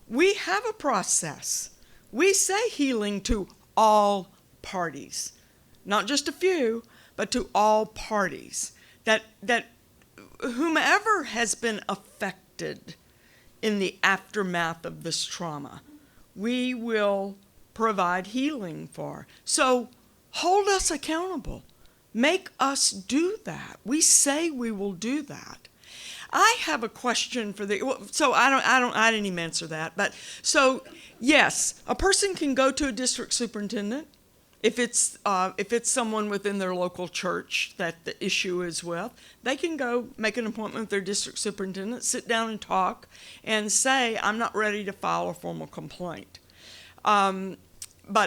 we have a process. We say healing to all parties, not just a few, but to all parties. That whomever has been affected in the aftermath of this trauma, we will provide healing for. So hold us accountable. Make us do that. We say we will do that. I have a question for so I didn't even answer that, but so yes, a person can go to a district superintendent if it's someone within their local church that the issue is with. They can go make an appointment with their district superintendent, sit down and talk, and say, I'm not ready to file a formal complaint. But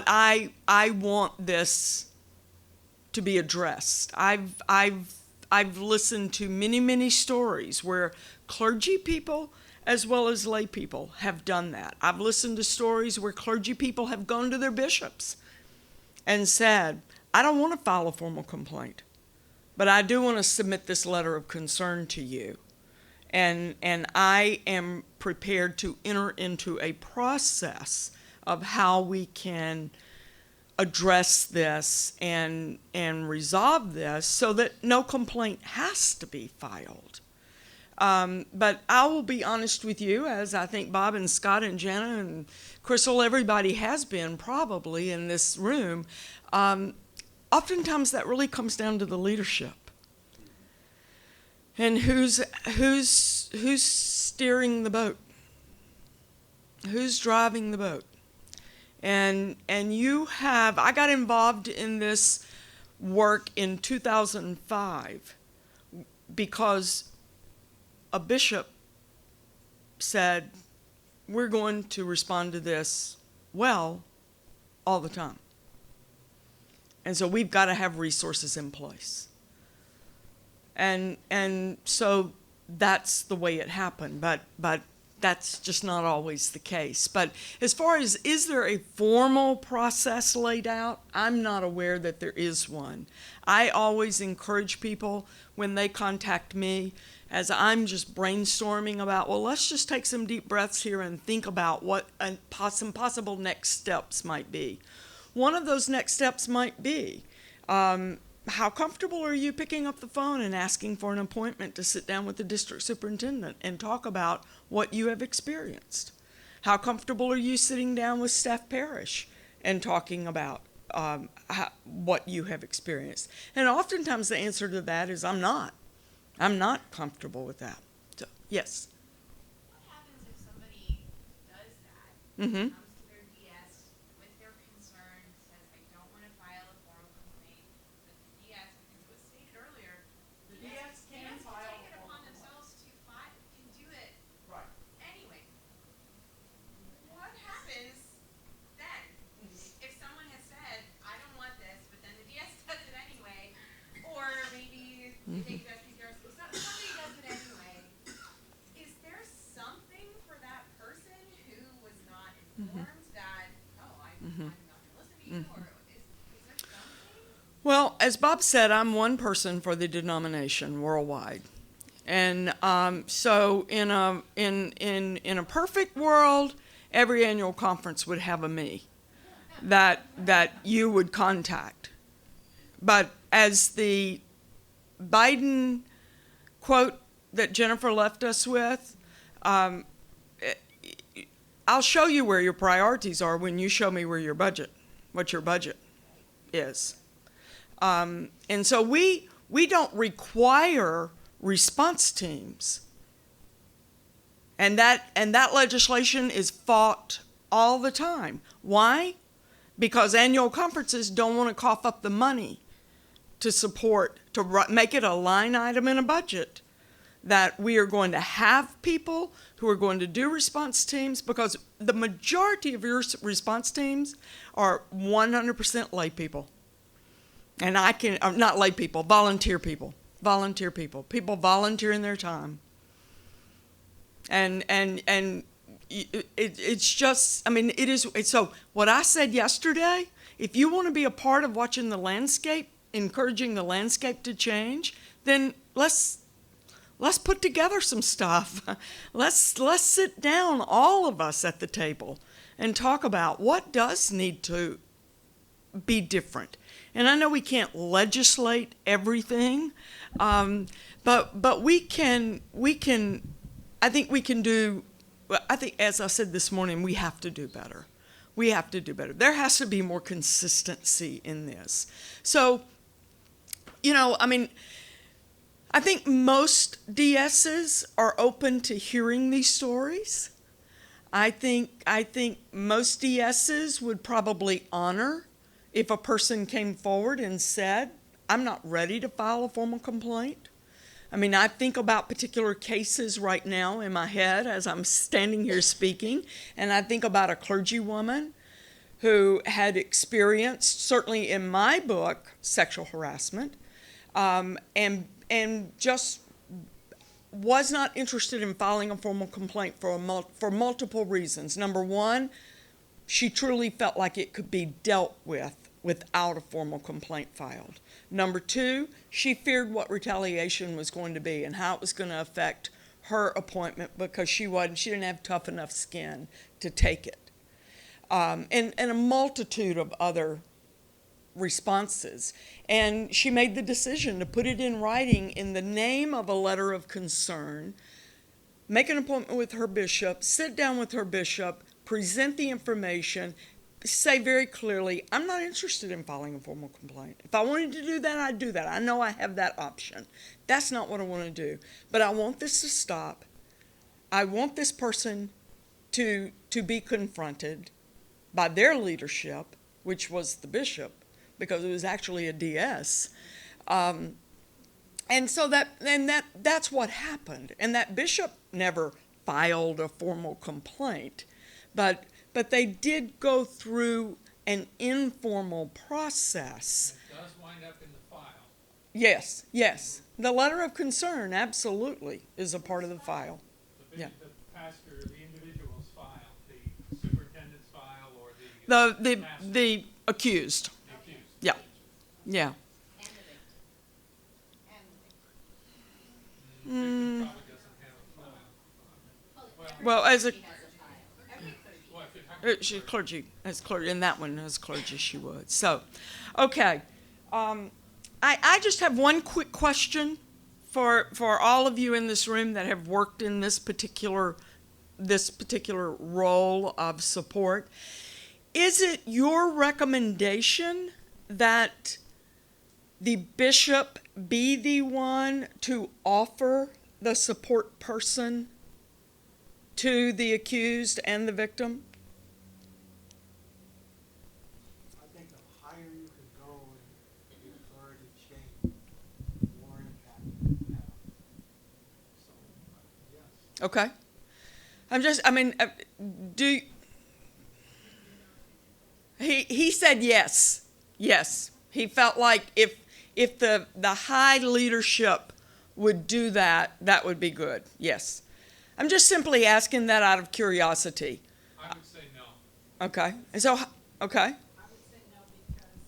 I want this to be addressed. I've listened to many stories where clergy people as well as lay people have done that. I've listened to stories where clergy people have gone to their bishops and said, I don't want to file a formal complaint, but I do want to submit this letter of concern to you. And I am prepared to enter into a process of how we can address this and resolve this so that no complaint has to be filed. But I will be honest with you, as I think Bob and Scott and Jenna and Crystal, everybody has been probably in this room, oftentimes that really comes down to the leadership. And who's steering the boat? Who's driving the boat? And I got involved in this work in 2005 because a bishop said, we're going to respond to this well all the time. And so we've got to have resources in place. And so that's the way it happened, but that's just not always the case. But as far as, is there a formal process laid out? I'm not aware that there is one. I always encourage people when they contact me, as I'm just brainstorming about, well, let's just take some deep breaths here and think about what some possible next steps might be. One of those next steps might be, how comfortable are you picking up the phone and asking for an appointment to sit down with the district superintendent and talk about what you have experienced? How comfortable are you sitting down with staff parish and talking about what you have experienced? And oftentimes the answer to that is, I'm not comfortable with that. So, yes. What happens if somebody does that? Mm-hmm. Comes to their DS with their concern, says, I don't want to file a formal complaint, but the DS, because it was stated earlier, The DS can file take it a upon formal themselves to file, can do it Right. anyway. What happens then? If someone has said, I don't want this, but then the DS does it anyway, or maybe they take somebody does it anyway, is there something for that person who was not informed that, I'm not going to listen to you, or is there something? Well, as Bob said, I'm one person for the denomination worldwide. And so in a perfect world, every annual conference would have a me that you would contact. But as the Biden quote that Jennifer left us with, I'll show you where your priorities are when you show me what your budget is. And so we don't require response teams. And that legislation is fought all the time. Why? Because annual conferences don't want to cough up the money to support, to make it a line item in a budget, that we are going to have people who are going to do response teams, because the majority of your response teams are 100% lay people. And not lay people, volunteer people, people volunteering their time. And it's just, I mean, it is, so what I said yesterday, if you want to be a part of watching the landscape, encouraging the landscape to change, then let's put together some stuff. Let's sit down, all of us at the table, and talk about what does need to be different. And I know we can't legislate everything, but we can. I think we can do. I think, as I said this morning, we have to do better. We have to do better. There has to be more consistency in this. So, I think most DSs are open to hearing these stories. I think most DSs would probably honor if a person came forward and said, I'm not ready to file a formal complaint. I think about particular cases right now in my head as I'm standing here speaking, and I think about a clergywoman who had experienced, certainly in my book, sexual harassment, and just was not interested in filing a formal complaint for multiple reasons. Number one, she truly felt like it could be dealt with without a formal complaint filed. Number two, she feared what retaliation was going to be and how it was going to affect her appointment because she didn't have tough enough skin to take it. And a multitude of other responses. And she made the decision to put it in writing in the name of a letter of concern, make an appointment with her bishop, sit down with her bishop, present the information, say very clearly, I'm not interested in filing a formal complaint. If I wanted to do that, I'd do that. I know I have that option. That's not what I want to do. But I want this to stop. I want this person to be confronted by their leadership, which was the bishop, because it was actually a DS. And so that's what happened. And that bishop never filed a formal complaint, but they did go through an informal process. It does wind up in the file. Yes. The letter of concern absolutely is a part of the file. The pastor, the individual's file, the superintendent's file, or the pastor. The accused. The accused. Yeah. And the victim. The victim probably doesn't have a file. Well, as a He has a file. Every clergy. she's clergy, as clergy, in that one as clergy she would. So, okay. I just have one quick question for all of you in this room that have worked in this particular role of support. Is it your recommendation that the bishop be the one to offer the support person to the accused and the victim? I think the higher you could go in the authority chain, the more impact you can have. So, yes. Okay. He said yes. Yes. He felt like if the high leadership would do that, that would be good. Yes. I'm just simply asking that out of curiosity. I would say no. Okay. And so, okay. I would say no because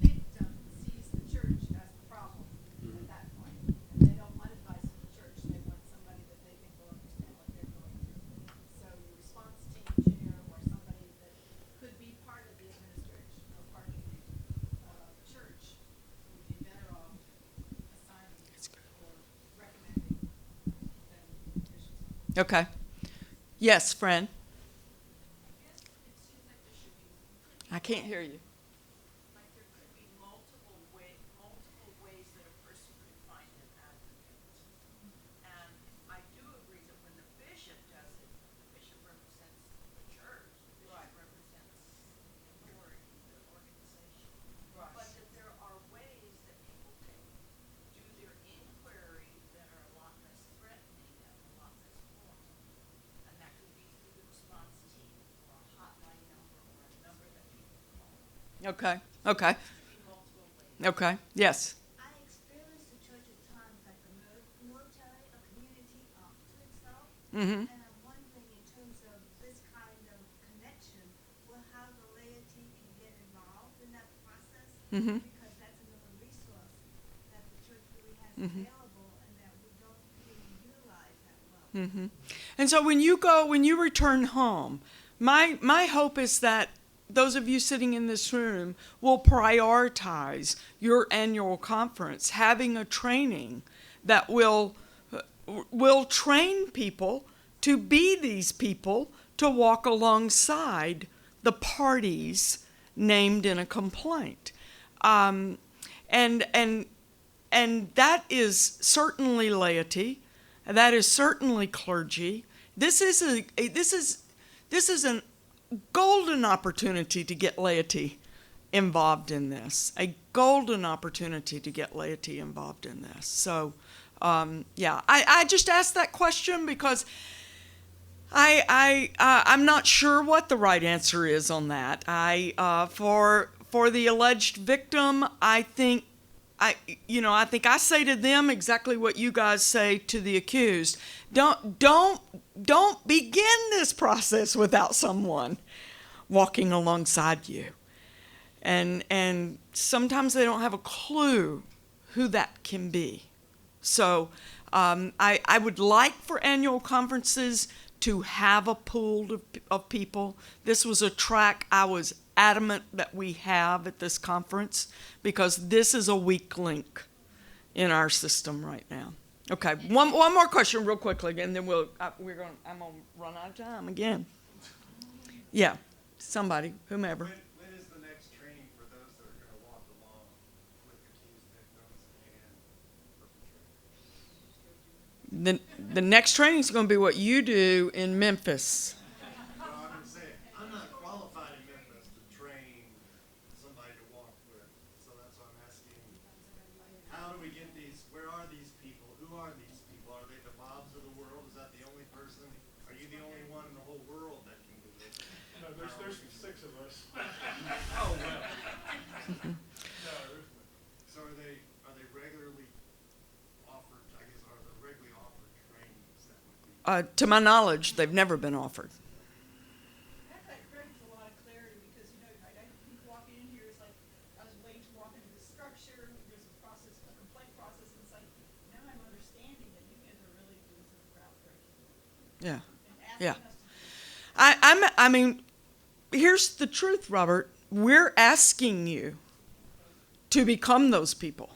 the victim sees the church as the problem at that point. And they don't want advice from the church. They want somebody that they think will understand what they're going through. So your response team chair or somebody that could be part of the administration or part of the church would be better off assigning or recommending than bishops. Okay. Yes, friend. I can't hear you. Like there could be multiple ways that a person could find an advocate. And I do agree that when the bishop does it, the bishop represents the church, the bishop represents the authority, the organization. Right. But that there are ways that people can do their inquiry that are a lot less threatening and a lot less formal. And that could be through the response team or a hotline number or a number that people call. Okay. Be multiple ways. Okay. Yes. I experienced the church at times like the military, a community unto itself. Mm-hmm. And I'm wondering in terms of this kind of connection, how the laity can get involved in that process. Mm-hmm. Because that's another resource that the church really has available and that we don't really utilize that well. Mm-hmm. And so when you return home, my hope is that those of you sitting in this room will prioritize your annual conference, having a training that will train people to be these people to walk alongside the parties named in a complaint. And that is certainly laity. That is certainly clergy. This is a golden opportunity to get laity involved in this. A golden opportunity to get laity involved in this. So, I just asked that question because I'm not sure what the right answer is on that. For the alleged victim, I think I say to them exactly what you guys say to the accused. Don't begin this process without someone walking alongside you. And sometimes they don't have a clue who that can be. So I would like for annual conferences to have a pool of people. This was a track I was adamant that we have at this conference because this is a weak link in our system right now. Okay, one more question real quickly, and then I'm gonna run out of time again. Yeah, somebody, whomever. When is the next training for those that are going to walk along with accused victims and perpetrators? The next training is going to be what you do in Memphis. No, I'm going to say, I'm not qualified in Memphis to train somebody to walk with, so that's why I'm asking, how do we get these, where are these people, who are these people? Are they the Bobs of the world? Is that the only person? Are you the only one in the whole world that can do this? No, there's 6 of us. Oh, well. So are they regularly offered, I guess, are the regularly offered trainings that would be? To my knowledge, they've never been offered. That creates a lot of clarity because, I keep walking in here, it's like, I was waiting to walk into the structure, there's a process, a complaint process, and it's like, now I'm understanding that you guys are really doing some groundbreaking. Yeah. And asking Yeah. us to do I mean, here's the truth, Robert. We're asking you to become those people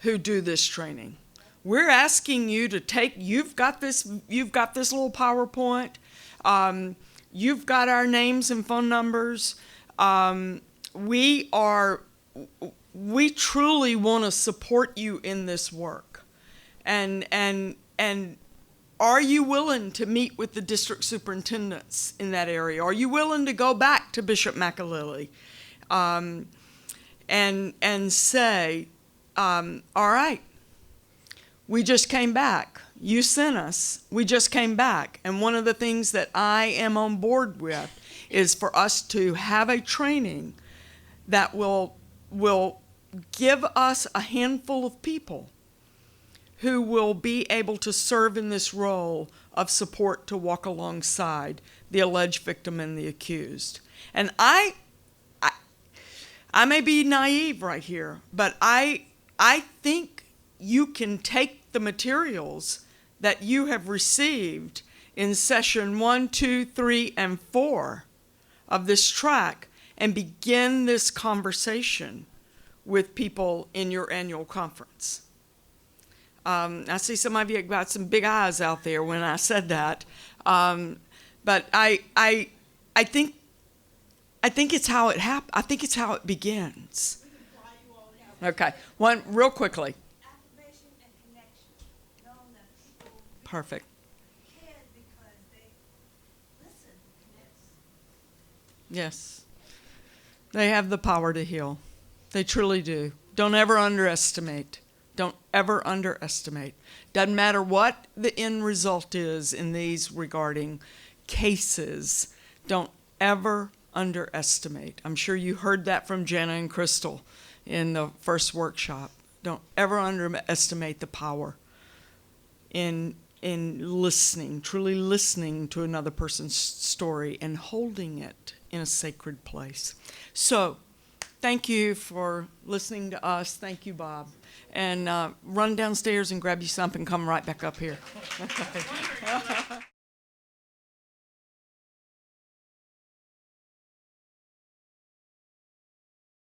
who do this training. We're asking you to you've got this little PowerPoint. You've got our names and phone numbers. We truly want to support you in this work. And are you willing to meet with the district superintendents in that area? Are you willing to go back to Bishop McAlilly and say, all right, we just came back. You sent us. We just came back. And one of the things that I am on board with is for us to have a training that will give us a handful of people who will be able to serve in this role of support to walk alongside the alleged victim and the accused. And I may be naive right here, but I think you can take the materials that you have received in session 1, 2, 3, and 4 of this track and begin this conversation with people in your annual conference. I see some of you got some big eyes out there when I said that, but I think it's how it happens. I think it's how it begins. Okay, one real quickly. Affirmation and connection, knowing that people Perfect. care because they listen. Yes. They have the power to heal. They truly do. Don't ever underestimate. Don't ever underestimate. Doesn't matter what the end result is in these regarding cases. Don't ever underestimate. I'm sure you heard that from Jenna and Crystal in the first workshop. Don't ever underestimate the power in listening, truly listening to another person's story and holding it in a sacred place. So, thank you for listening to us. Thank you, Bob. And run downstairs and grab you something and come right back up here.